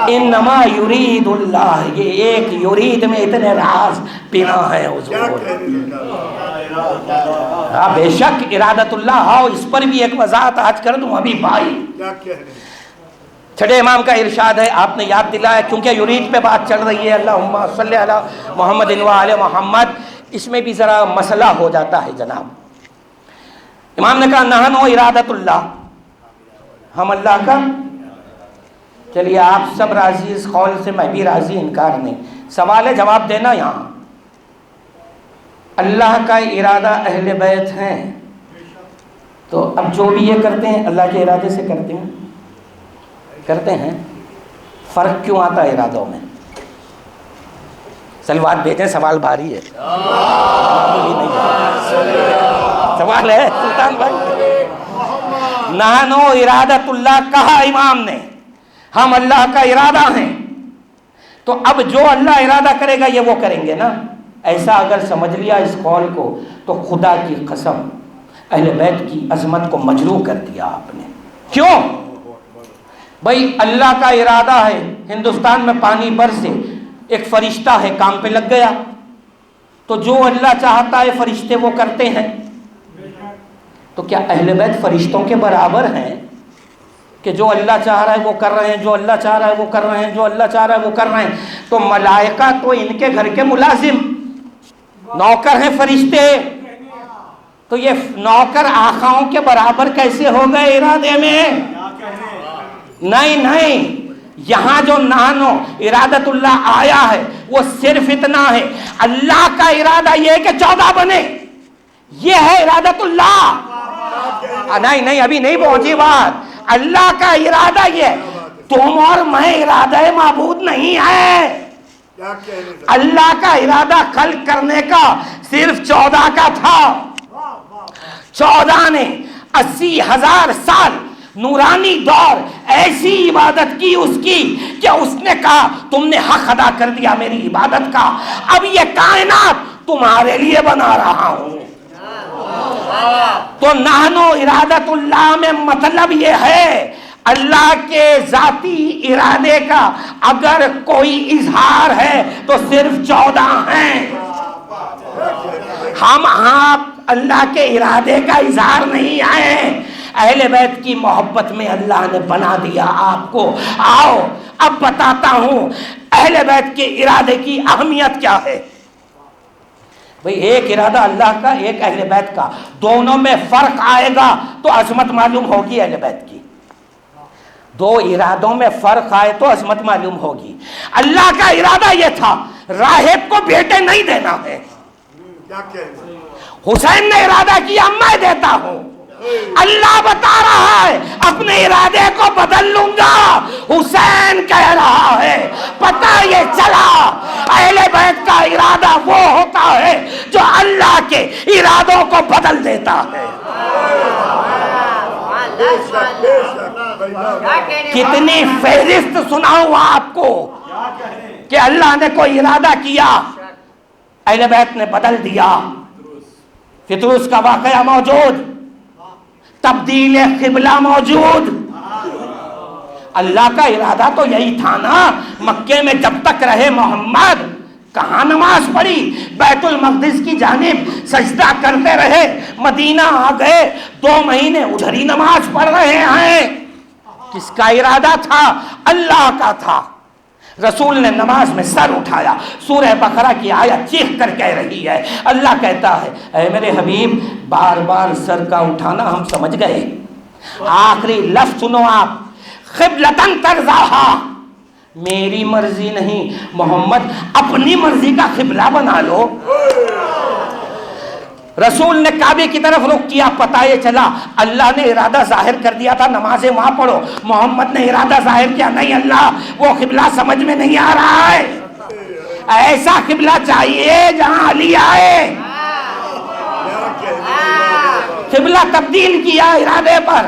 انما یرید اللہ، یہ ایک یرید میں اتنے راز پنا ہے حضور۔ بے شک ارادت اللہ، ہاں اس پر بھی ایک وضاحت آج کر دوں ابھی بھائی۔ چھٹے امام کا ارشاد ہے، آپ نے یاد دلایا کیونکہ یرید پہ بات چل رہی ہے، اللہم صلی علی محمد وآل محمد، اس میں بھی ذرا مسئلہ ہو جاتا ہے جناب۔ امام نے کہا نحن ارادت اللہ، ہم اللہ کا، چلیے آپ سب راضی اس قول سے، میں بھی راضی، انکار نہیں، سوال ہے جواب دینا یہاں۔ اللہ کا ارادہ اہل بیت ہیں، تو اب جو بھی یہ کرتے ہیں اللہ کے ارادے سے کرتے ہیں، فرق کیوں آتا ہے ارادوں میں؟ سلوات بھیجیں، سوال بھاری ہے، سوال ہے سلطان بھائی۔ نحنو ارادت اللہ کہا امام نے، ہم اللہ کا ارادہ ہیں، تو اب جو اللہ ارادہ کرے گا یہ وہ کریں گے نا۔ ایسا اگر سمجھ لیا اس قول کو تو خدا کی قسم اہل بیت کی عظمت کو مجروح کر دیا آپ نے۔ کیوں؟ بھائی اللہ کا ارادہ ہے ہندوستان میں پانی برسے، ایک فرشتہ ہے کام پہ لگ گیا، تو جو اللہ چاہتا ہے فرشتے وہ کرتے ہیں، تو کیا اہل بیت فرشتوں کے برابر ہیں کہ جو اللہ چاہ رہا ہے وہ کر رہے ہیں، جو اللہ چاہ رہا ہے وہ کر رہے ہیں، جو اللہ چاہ رہا ہے وہ کر رہے ہیں؟ تو ملائکہ تو ان کے گھر کے ملازم نوکر ہیں فرشتے، تو یہ نوکر آقاؤں کے برابر کیسے ہو گئے ارادے میں؟ نہیں، یہاں جو نحنو ارادت اللہ آیا ہے وہ صرف اتنا ہے، اللہ کا ارادہ یہ ہے کہ 14 بنے، یہ ہے ارادت اللہ۔ نہیں ابھی نہیں پہنچی بات۔ اللہ کا ارادہ یہ ہے، تم اور میں ارادہ معبود نہیں ہے۔ اللہ کا ارادہ خلق کرنے کا صرف 14 کا تھا، 14 نے 80,000 سال نورانی دور ایسی عبادت کی اس کی کہ اس نے کہا تم نے حق ادا کر دیا میری عبادت کا، اب یہ کائنات تمہارے لیے بنا رہا ہوں۔ تو نحنو ارادت اللہ میں مطلب یہ ہے اللہ کے ذاتی ارادے کا اگر کوئی اظہار ہے تو صرف 14 ہیں۔ ہم آپ اللہ کے ارادے کا اظہار نہیں آئے، اہل بیت کی محبت میں اللہ نے بنا دیا آپ کو۔ آؤ اب بتاتا ہوں اہل بیت کے ارادے کی اہمیت کیا ہے۔ بھئی ایک ارادہ اللہ کا، ایک اہل بیت کا، دونوں میں فرق آئے گا تو عظمت معلوم ہوگی اہل بیت کی۔ دو ارادوں میں فرق آئے تو عظمت معلوم ہوگی. اللہ کا ارادہ یہ تھا راہب کو بیٹے نہیں دینا ہے. حسین نے ارادہ کیا میں دیتا ہوں. اللہ بتا رہا ہے اپنے ارادے کو بدل لوں گا. حسین کہہ رہا ہے پتہ یہ چلا اہل بیت کا ارادہ وہ ہوتا ہے جو اللہ کے ارادوں کو بدل دیتا ہے. کتنی فہرست سناؤں آپ کو کہ اللہ نے کوئی ارادہ کیا اہل بیت نے بدل دیا. فطرس کا واقعہ موجود, تبدیل قبلہ موجود. اللہ کا ارادہ تو یہی تھا نا. مکے میں جب تک رہے محمد کہاں نماز پڑھی؟ بیت المقدس کی جانب سجدہ کرتے رہے. مدینہ آ گئے 2 مہینے ادھر ہی نماز پڑھ رہے ہیں. کس کا ارادہ تھا؟ اللہ کا تھا. رسول نے نماز میں سر اٹھایا. سورہ بقرہ کی آیت چیخ کر کہہ رہی ہے, اللہ کہتا ہے اے میرے حبیب بار بار سر کا اٹھانا ہم سمجھ گئے. آخری لفظ سنو آپ, قبلتن ترضاہا, میری مرضی نہیں محمد اپنی مرضی کا قبلہ بنا لو. رسول نے کعبے کی طرف رخ کیا, پتہ یہ چلا اللہ نے ارادہ ظاہر کر دیا تھا نمازیں وہاں پڑھو. محمد نے ارادہ ظاہر کیا, نہیں اللہ وہ قبلہ سمجھ میں نہیں آ رہا ہے, ایسا قبلہ چاہیے جہاں علی آئے. قبلہ تبدیل کیا ارادے پر,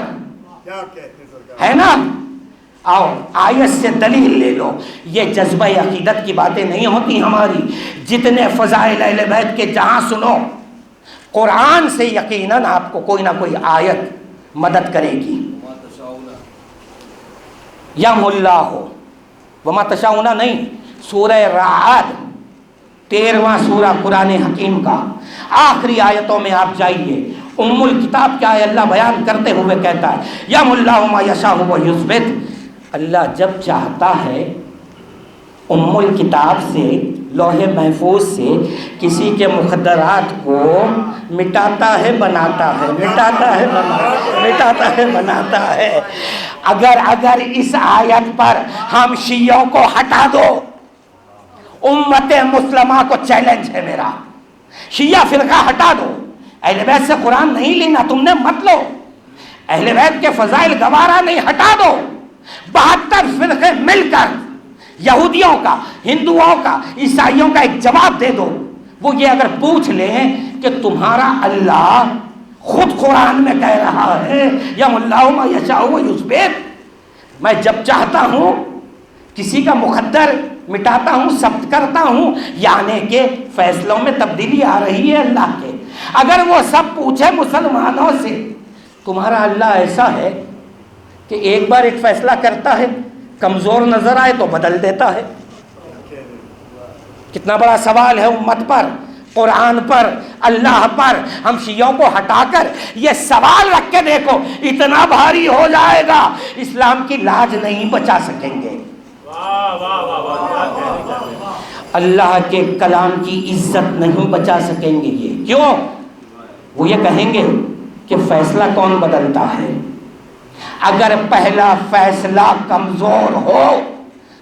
ہے نا. آؤ آیت سے دلیل لے لو. یہ جذبہ عقیدت کی باتیں نہیں ہوتی ہماری. جتنے فضائل اہل بیت کے جہاں سنو, قرآن سے یقیناً آپ کو کوئی نہ کوئی آیت مدد کرے گی. یم اللہ وما تشاؤون نہیں, سورہ رعد 13واں سورہ قرآن حکیم کا آخری آیتوں میں آپ جائیے. ام الکتاب کیا ہے اللہ بیان کرتے ہوئے کہتا ہے یم اللہ ما یشاء ویثبت. اللہ جب چاہتا ہے ام الکتاب سے, لوح محفوظ سے کسی کے مقدرات کو مٹاتا ہے بناتا ہے, مٹاتا ہے مٹاتا ہے بناتا ہے. اگر اس آیت پر ہم شیعوں کو ہٹا دو, امت مسلمہ کو چیلنج ہے میرا, شیعہ فرقہ ہٹا دو, اہل بیت سے قرآن نہیں لینا تم نے مت لو, اہل بیت کے فضائل گوارا نہیں, ہٹا دو. 72 فرقے مل کر یہودیوں کا, ہندوؤں کا, عیسائیوں کا ایک جواب دے دو. وہ یہ اگر پوچھ لیں کہ تمہارا اللہ خود قرآن میں کہہ رہا ہے یم اللہ ما یشاء ویثبت, میں جب چاہتا ہوں کسی کا مقدر مٹاتا ہوں, ثبت کرتا ہوں, یعنی کہ فیصلوں میں تبدیلی آ رہی ہے اللہ کے. اگر وہ سب پوچھے مسلمانوں سے تمہارا اللہ ایسا ہے کہ ایک بار ایک فیصلہ کرتا ہے, کمزور نظر آئے تو بدل دیتا ہے. کتنا بڑا سوال ہے امت پر, قرآن پر, اللہ پر. ہم شیعوں کو ہٹا کر یہ سوال رکھ کے دیکھو, اتنا بھاری ہو جائے گا اسلام کی لاج نہیں بچا سکیں گے. اللہ کے کلام کی عزت نہیں بچا سکیں گے. یہ کیوں؟ وہ یہ کہیں گے کہ فیصلہ کون بدلتا ہے. اگر پہلا فیصلہ کمزور ہو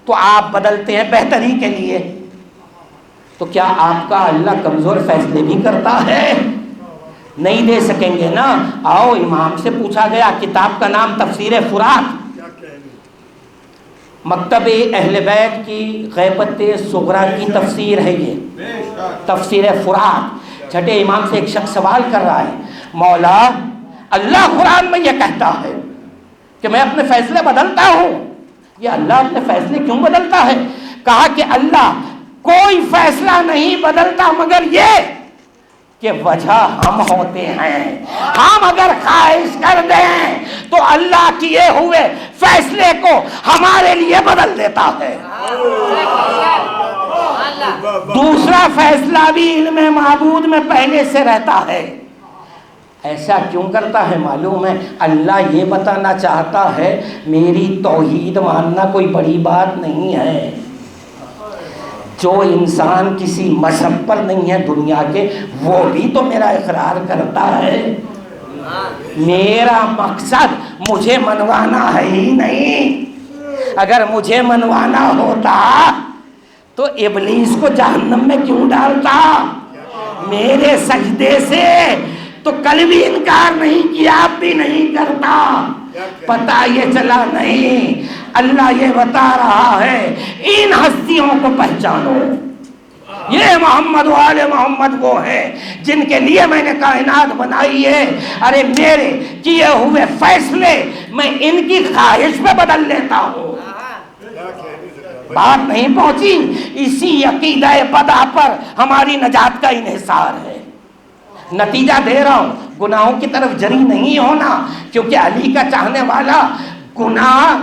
تو آپ بدلتے ہیں بہتری کے لیے, تو کیا آپ کا اللہ کمزور فیصلے بھی کرتا ہے؟ نہیں دے سکیں گے نا. آؤ امام سے پوچھا گیا, کتاب کا نام تفسیر فرات, مکتب اہل بیت کی غیبت صغریٰ کی تفسیر ہے یہ تفسیر فرات. چھٹے امام سے ایک شخص سوال کر رہا ہے, مولا اللہ قرآن میں یہ کہتا ہے کہ میں اپنے فیصلے بدلتا ہوں, یہ اللہ اپنے فیصلے کیوں بدلتا ہے؟ کہا کہ اللہ کوئی فیصلہ نہیں بدلتا مگر یہ کہ وجہ ہم ہوتے ہیں. ہم اگر خواہش کر دیں تو اللہ کیے ہوئے فیصلے کو ہمارے لیے بدل دیتا ہے. دوسرا فیصلہ بھی علم معبود میں پہلے سے رہتا ہے. ایسا کیوں کرتا ہے معلوم ہے؟ اللہ یہ بتانا چاہتا ہے میری توحید ماننا کوئی بڑی بات نہیں ہے. جو انسان کسی مذہب پر نہیں ہے دنیا کے, وہ بھی تو میرا اقرار کرتا ہے. میرا مقصد مجھے منوانا ہے ہی نہیں. اگر مجھے منوانا ہوتا تو ابلیس کو جہنم میں کیوں ڈالتا؟ میرے سجدے سے تو کل بھی انکار نہیں کیا، اب بھی نہیں کرتا. پتہ یہ چلا نہیں، اللہ یہ بتا رہا ہے ان ہستیوں کو پہچانو. یہ محمد و آل محمد وہ ہیں جن کے لیے میں نے کائنات بنائی ہے. ارے میرے کیے ہوئے فیصلے میں ان کی خواہش پہ بدل لیتا ہوں. بات نہیں پہنچی؟ اسی عقیدہ بدا پر ہماری نجات کا انحصار ہے. نتیجہ دے رہا ہوں، گناہوں کی طرف جری نہیں ہونا، کیونکہ علی کا چاہنے والا گناہ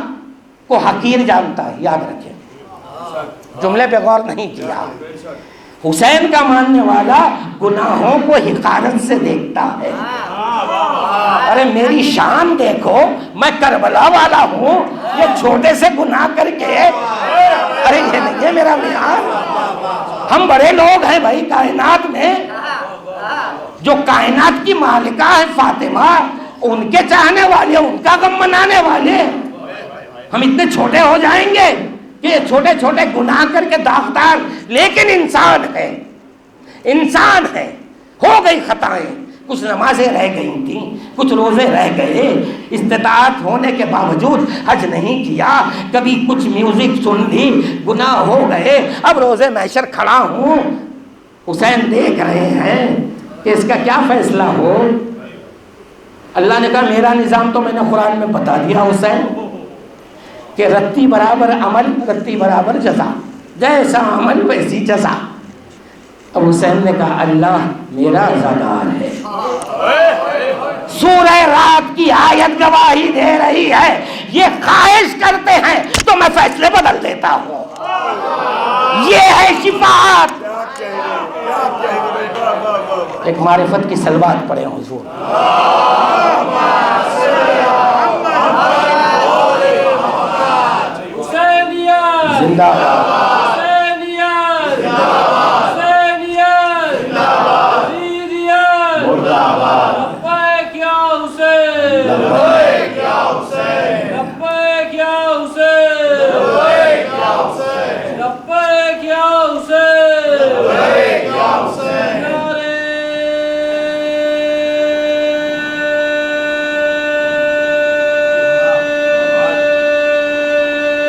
کو حقیر جانتا ہے. یاد رکھیں، جملے پہ غور نہیں کیا. حسین کا ماننے والا گناہوں کو حقارت سے دیکھتا ہے. ارے میری شان دیکھو، میں کربلا والا ہوں، یہ چھوٹے سے گناہ کر کے، ارے یہ نہیں ہے میرا بیان. ہم بڑے لوگ ہیں بھائی کائنات میں. جو کائنات کی مالکہ ہے فاطمہ، ان کے چاہنے والے، ان کا غم منانے والے، ہم اتنے چھوٹے ہو جائیں گے کہ یہ چھوٹے چھوٹے گناہ کر کے داغدار، لیکن انسان ہے، انسان ہے. ہو گئی خطائیں، کچھ نمازیں رہ گئی تھیں، کچھ روزے رہ گئے، استطاعت ہونے کے باوجود حج نہیں کیا، کبھی کچھ میوزک سن لی، گناہ ہو گئے. اب روزے محشر کھڑا ہوں، حسین دیکھ رہے ہیں کہ اس کا کیا فیصلہ ہو. اللہ نے کہا میرا نظام تو میں نے قرآن میں بتا دیا حسین کہ رتی برابر عمل رتی برابر جزا، جیسا عمل ویسی جزا. اب حسین نے کہا اللہ میرا عزادار ہے. سورہ رات کی آیت گواہی دے رہی ہے، یہ خواہش کرتے ہیں تو میں فیصلے بدل دیتا ہوں. یہ ہے شفاعت. ایک معرفت کی صلوات پڑھیں حضور. زندہ باد. مرد آباد. لبیک یا حسین، لبیک یا حسین، لبیک یا حسین، لبیک یا حسین، لبیک یا حسین، لبیک یا حسین.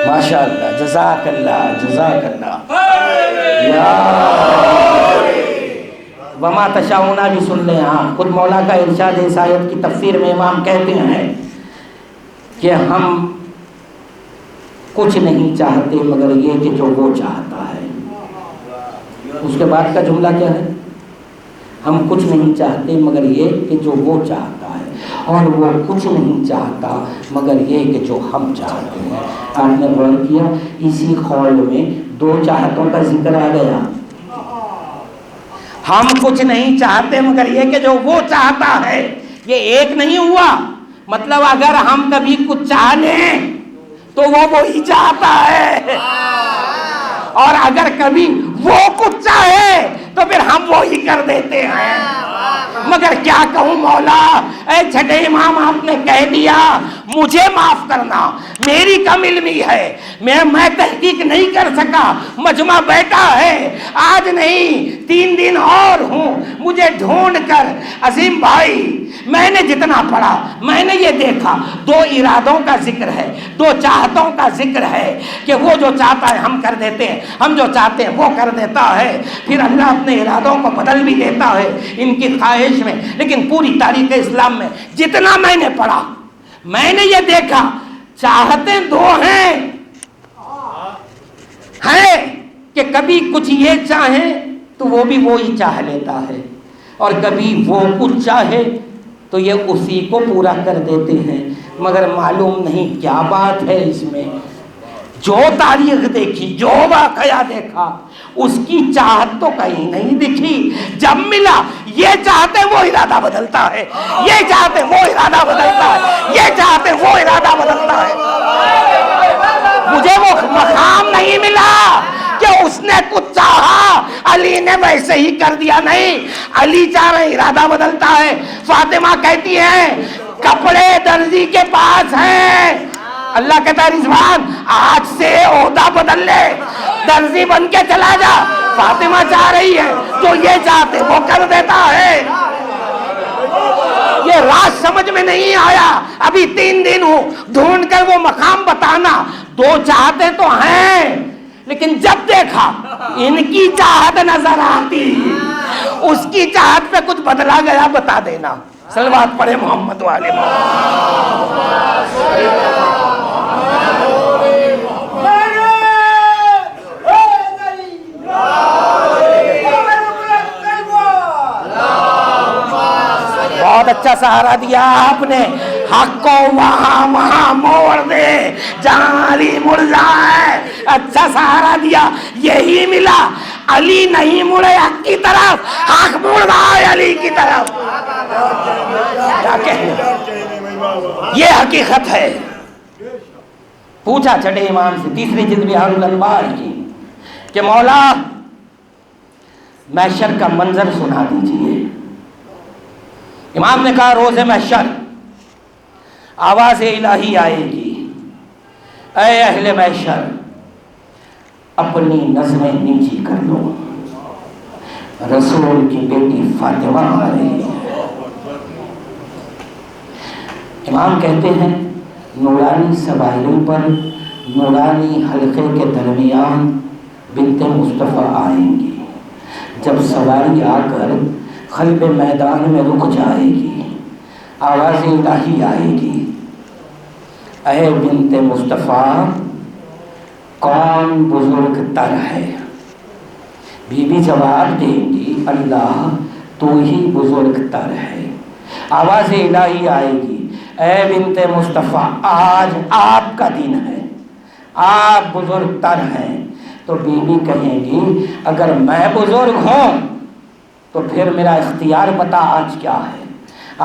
ماشاء اللہ، جزاک اللہ، جزاک اللہ. وما تشاؤون بھی سن لیں. ہاں خود مولا کا ارشاد اس آیت کی تفسیر میں امام کہتے ہیں کہ ہم کچھ نہیں چاہتے مگر یہ کہ جو وہ چاہتا ہے. اس کے بعد کا جملہ کیا ہے؟ ہم کچھ نہیں چاہتے مگر یہ کہ جو وہ چاہتا ہے، اور وہ کچھ نہیں چاہتا مگر یہ کہ جو ہم چاہتے ہیں. آپ نے غور کیا اسی قول میں دو چاہتوں کا ذکر آ گیا. ہم کچھ نہیں چاہتے مگر یہ کہ جو وہ چاہتا ہے، یہ ایک نہیں ہوا. مطلب اگر ہم کبھی کچھ چاہ لیں تو وہ وہی چاہتا ہے، اور اگر کبھی وہ کچھ چاہے تو پھر ہم وہی کر دیتے ہیں. مگر کیا کہوں مولا، اے چھٹے امام آپ نے کہہ دیا مجھے معاف کرنا، میری کم علمی ہے، میں تحقیق نہیں کر سکا. مجمع بیٹھا ہے، آج نہیں 3 دن اور ہوں، مجھے ڈھونڈ کر. عظیم بھائی میں نے جتنا پڑھا میں نے یہ دیکھا 2 ارادوں کا ذکر ہے، 2 چاہتوں کا ذکر ہے کہ وہ جو چاہتا ہے ہم کر دیتے ہیں، ہم جو چاہتے ہیں وہ کر دیتا ہے. پھر اللہ اپنے ارادوں کو بدل بھی دیتا ہے ان کی خواہش میں. لیکن پوری تاریخ اسلام میں جتنا میں نے پڑھا میں نے یہ دیکھا چاہتیں 2 ہیں کہ کبھی کچھ یہ چاہیں تو وہ بھی وہی چاہ لیتا ہے، اور کبھی وہ کچھ چاہے تو یہ اسی کو پورا کر دیتے ہیں. مگر معلوم نہیں کیا بات ہے اس میں. جو تاریخ دیکھی، جو واقعہ دیکھا، اس کی چاہت تو کہیں نہیں دکھی. جب ملا یہ چاہتے وہ ارادہ بدلتا ہے، یہ چاہتے وہ ارادہ بدلتا ہے، یہ چاہتے وہ ارادہ بدلتا ہے. مجھے وہ مقام نہیں ملا کہ اس نے کچھ چاہا علی نے ویسے ہی کر دیا، نہیں، علی چاہ رہے ارادہ بدلتا ہے۔ فاطمہ کہتی ہے کپڑے درزی کے پاس ہیں، اللہ کہتا ہے رضوان آج سے عہدہ بدل لے، درزی بن کے چلا جا۔ فاطمہ چاہ رہی ہے جو یہ چاہتے وہ کر دیتا ہے۔ یہ راز سمجھ میں نہیں آیا، ابھی 3 دن ہو، ڈھونڈ کر وہ مقام بتانا، 2 چاہتے تو ہیں، لیکن جب دیکھا ان کی چاہت نظر آتی، اس کی چاہت پہ کچھ بدلا گیا، بتا دینا۔ صلوات پڑھے محمد والے بہت اچھا سہارا دیا آپ نے، حق کو وہاں موڑ دے جہاں علی مرزا ہے، اچھا سہارا دیا، یہی ملا۔ علی نہیں مڑے حق کی طرف، حق مڑ رہا ہے علی کی طرف۔ کیا کہنا، یہ حقیقت ہے۔ پوچھا چھٹے امام سے، تیسری جلد بہار الانوار کی، کہ مولا محشر کا منظر سنا دیجئے۔ امام نے کہا روز محشر آواز الہی آئے گی، اے اہل محشر اپنی نظریں نیچی کر لو، رسول کی بیٹی فاطمہ آ رہی ہے۔ امام کہتے ہیں نورانی سواری پر نورانی حلقے کے درمیان بنت مصطفیٰ آئیں گی، جب سواری آ کر قلب میدان میں رک جائے گی، آواز الہی آئے گی، اے بنت مصطفیٰ کون بزرگ تر ہے؟ بی بی جواب دیں گی اللہ تو ہی بزرگ تر ہے۔ آواز الہی آئے گی، اے بنت مصطفیٰ آج آپ کا دن ہے، آپ بزرگ تر ہیں۔ تو بی بی کہیں گی اگر میں بزرگ ہوں تو پھر میرا اختیار بتا آج کیا ہے۔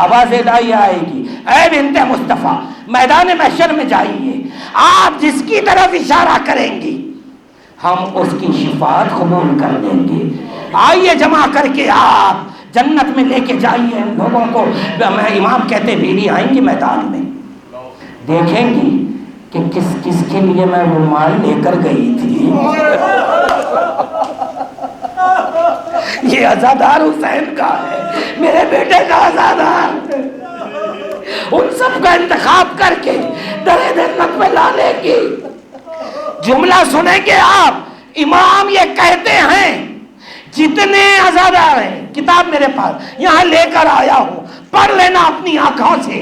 آواز الہی آئے گی، اے بنت مصطفیٰ میدان محشر میں جائیے، آپ جس کی طرف اشارہ کریں گی ہم اس کی شفاعت قبول کر لیں گے، آئیے جمع کر کے آپ جنت میں لے کے جائیے ان لوگوں کو۔ امام کہتے بیوی آئیں گی میدان میں، دیکھیں گی کہ کس کس کے لیے میں رومال لے کر گئی تھی، یہ عزادار حسین کا ہے، میرے بیٹے کا عزادار، ان سب کا انتخاب کر کے درِ جنت میں لا لیں گے۔ جملہ سنیں گے آپ، امام یہ کہتے ہیں جتنے عزادار ہیں، کتاب میرے پاس یہاں لے کر آیا ہوں، پڑھ لینا اپنی آنکھوں سے،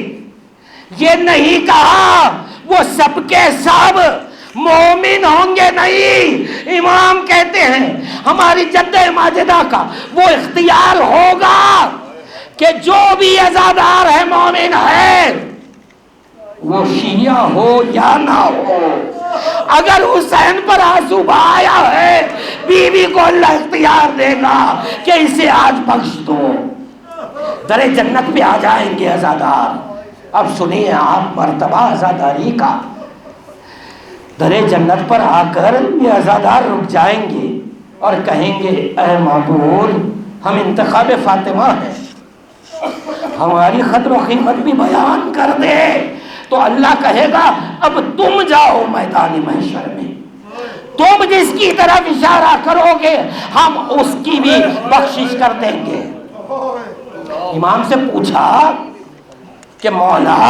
یہ نہیں کہا وہ سب کے سب مومن ہوں گے، نہیں، امام کہتے ہیں ہماری جد ماجدہ کا وہ اختیار ہوگا کہ جو بھی عزادار ہے مومن ہے، وہ شیعہ ہو یا نہ ہو، اگر حسین پر آنسو بہایا ہے بی بی کو اللہ اختیار دے گا کہ اسے آج بخش دو، در جنت پہ آ جائیں گے عزادار۔ اب سنیے آپ مرتبہ عزاداری کا، در جنت پر آ کر یہ عزادار رک جائیں گے اور کہیں گے اے معبود ہم انتخاب فاطمہ ہیں، ہماری قدر و قیمت بھی بیان کر دے۔ تو اللہ کہے گا اب تم جاؤ میدان محشر میں، تم جس کی طرف اشارہ کرو گے ہم اس کی بھی بخشش کر دیں گے۔ امام سے پوچھا کہ مولا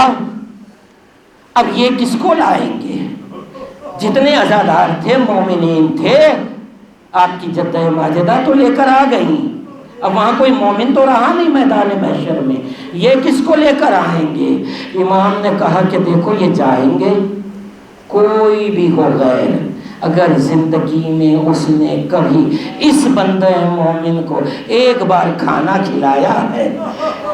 اب یہ کس کو لائیں گے؟ جتنے عزادار تھے مومنین تھے، آپ کی جدہ ماجدہ تو لے کر آ گئیں، اب وہاں کوئی مومن تو رہا نہیں میدان محشر میں، یہ کس کو لے کر آئیں گے؟ امام نے کہا کہ دیکھو یہ جائیں گے کوئی بھی ہو غیر، اگر زندگی میں اس نے کبھی اس بندے مومن کو ایک بار کھانا کھلایا ہے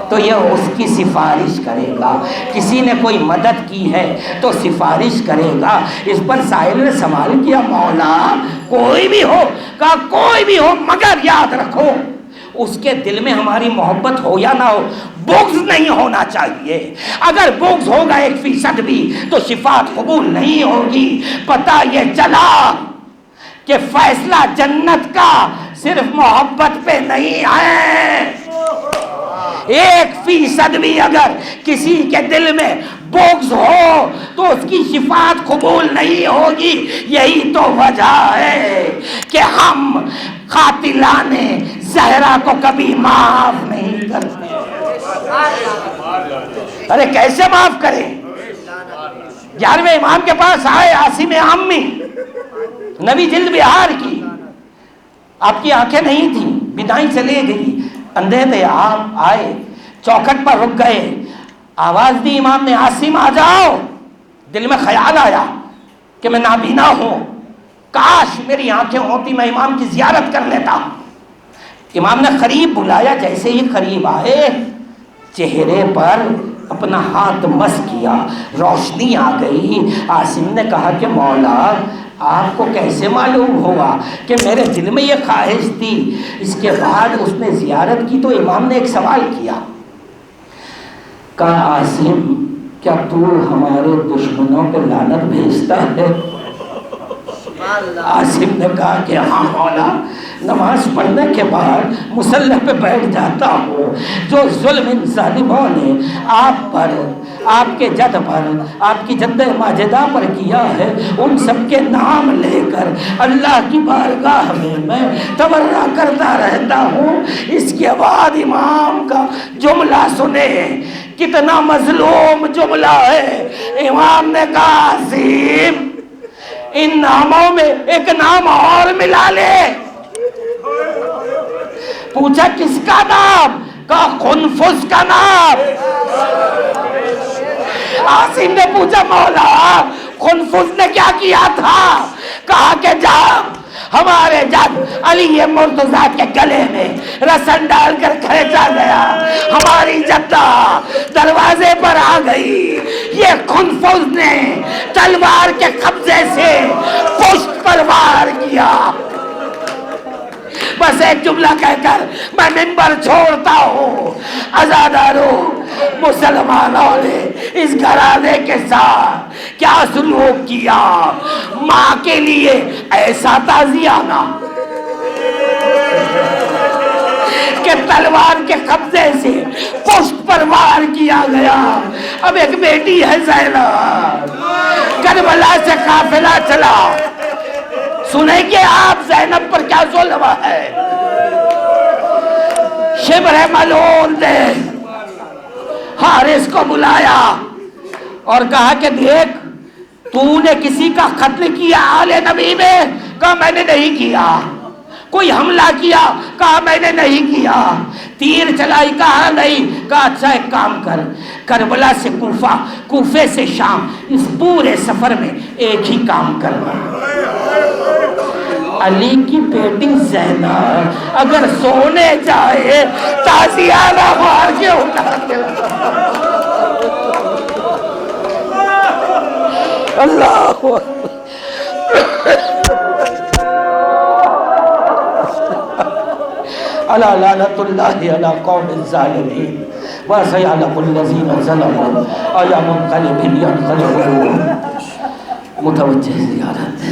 تو یہ اس کی سفارش کرے گا، کسی نے کوئی مدد کی ہے تو سفارش کرے گا۔ اس پر سائل نے سوال کیا مولا کوئی بھی ہو، کہا کوئی بھی ہو مگر یاد رکھو اس کے دل میں ہماری محبت ہو یا نہ ہو، بغض نہیں ہونا چاہیے، اگر بغض ہوگا 1% بھی تو شفاعت قبول نہیں ہوگی۔ پتہ یہ چلا کہ فیصلہ جنت کا صرف محبت پہ نہیں ہیں. 1% بھی اگر کسی کے دل میں بغض ہو تو اس کی شفاعت قبول نہیں ہوگی. یہی تو وجہ ہے کہ ہم قاتلان زہرا کو کبھی معاف نہیں کرتے. ارے کیسے معاف کریں؟ 11ویں امام کے پاس آئے عاصم عامی، نبی جلد بہار کی، آپ کی آنکھیں نہیں تھیں، بینائی چلے گئی، اندھے تھے. آپ آئے، چوکھٹ پر رک گئے، آواز دی امام نے عاصم آ جاؤ. دل میں خیال آیا کہ میں نابینا ہوں، کاش میری آنکھیں ہوتی، میں امام کی زیارت کر لیتا. امام نے قریب بلایا، جیسے ہی قریب آئے چہرے پر اپنا ہاتھ مس کیا، روشنی آ گئی. عاصم نے کہا کہ مولا آپ کو کیسے معلوم ہوا کہ میرے دل میں یہ خواہش تھی؟ اس کے بعد اس نے زیارت کی تو امام نے ایک سوال کیا، کہا عاصم کیا تو ہمارے دشمنوں پہ لعنت بھیجتا ہے؟ عاصم نے کہا کہ ہاں مولا، نماز پڑھنے کے بعد مصلی پہ بیٹھ جاتا ہوں. جو ظلم ان ظالموں نے آپ پر، آپ کے جد پر، آپ کی جد ماجدہ پر کیا ہے، ان سب کے نام لے کر اللہ کی بارگاہ میں تورع کرتا رہتا ہوں. اس کے بعد امام کا جملہ سنے، کتنا مظلوم جملہ ہے. امام نے کہا عاصم ان ناموں میں ایک نام اور ملا لے. پوچھا کس کا نام؟ کہا قنفذ کا نام. عاصم نے پوچھا مولا قنفذ نے کیا کیا تھا؟ کہا کہ جب ہمارے جب علی مرتضیٰ کے گلے میں رسن ڈال کر کھینچا گیا، ہماری جدہ دروازے پر آ گئی، یہ قنفذ نے تلوار کے قبضے سے پشت پر وار کیا. بس ایک جملہ کہہ کر میں منبر چھوڑتا ہوں. عزاداروں، مسلمانوں نے اس گھرانے کے ساتھ کیا سلوک کیا؟ ماں کے لیے ایسا تعزیانہ کہ تلوار کے قبضے سے پشت پر وار کیا گیا. اب ایک بیٹی ہے زینب، کربلا سے قافلہ چلا، سنیں کہ آپ زینب پر کیا ظلم ہے. شبر ملعون نے حارث کو بلایا اور کہا کہ دیکھ تو نے کسی کا قتل کیا آل نبی میں؟ کہا میں نے نہیں کیا. کوئی حملہ کیا؟ کہا میں نے نہیں کیا. تیر چلائی؟ کہا نہیں. کہا اچھا ایک کام کر، کربلا سے کوفہ، کوفے سے شام، اس پورے سفر میں ایک ہی کام کرنا، علی کی بیٹی زینب اگر سونے جائے تازیانہ مار کے اٹھا کے اللہ الا لعنت اللہ علی قوم الظالمین وسيعلم الذین ظلموا ایا منقلب ينقلبون. متوجہ زیارت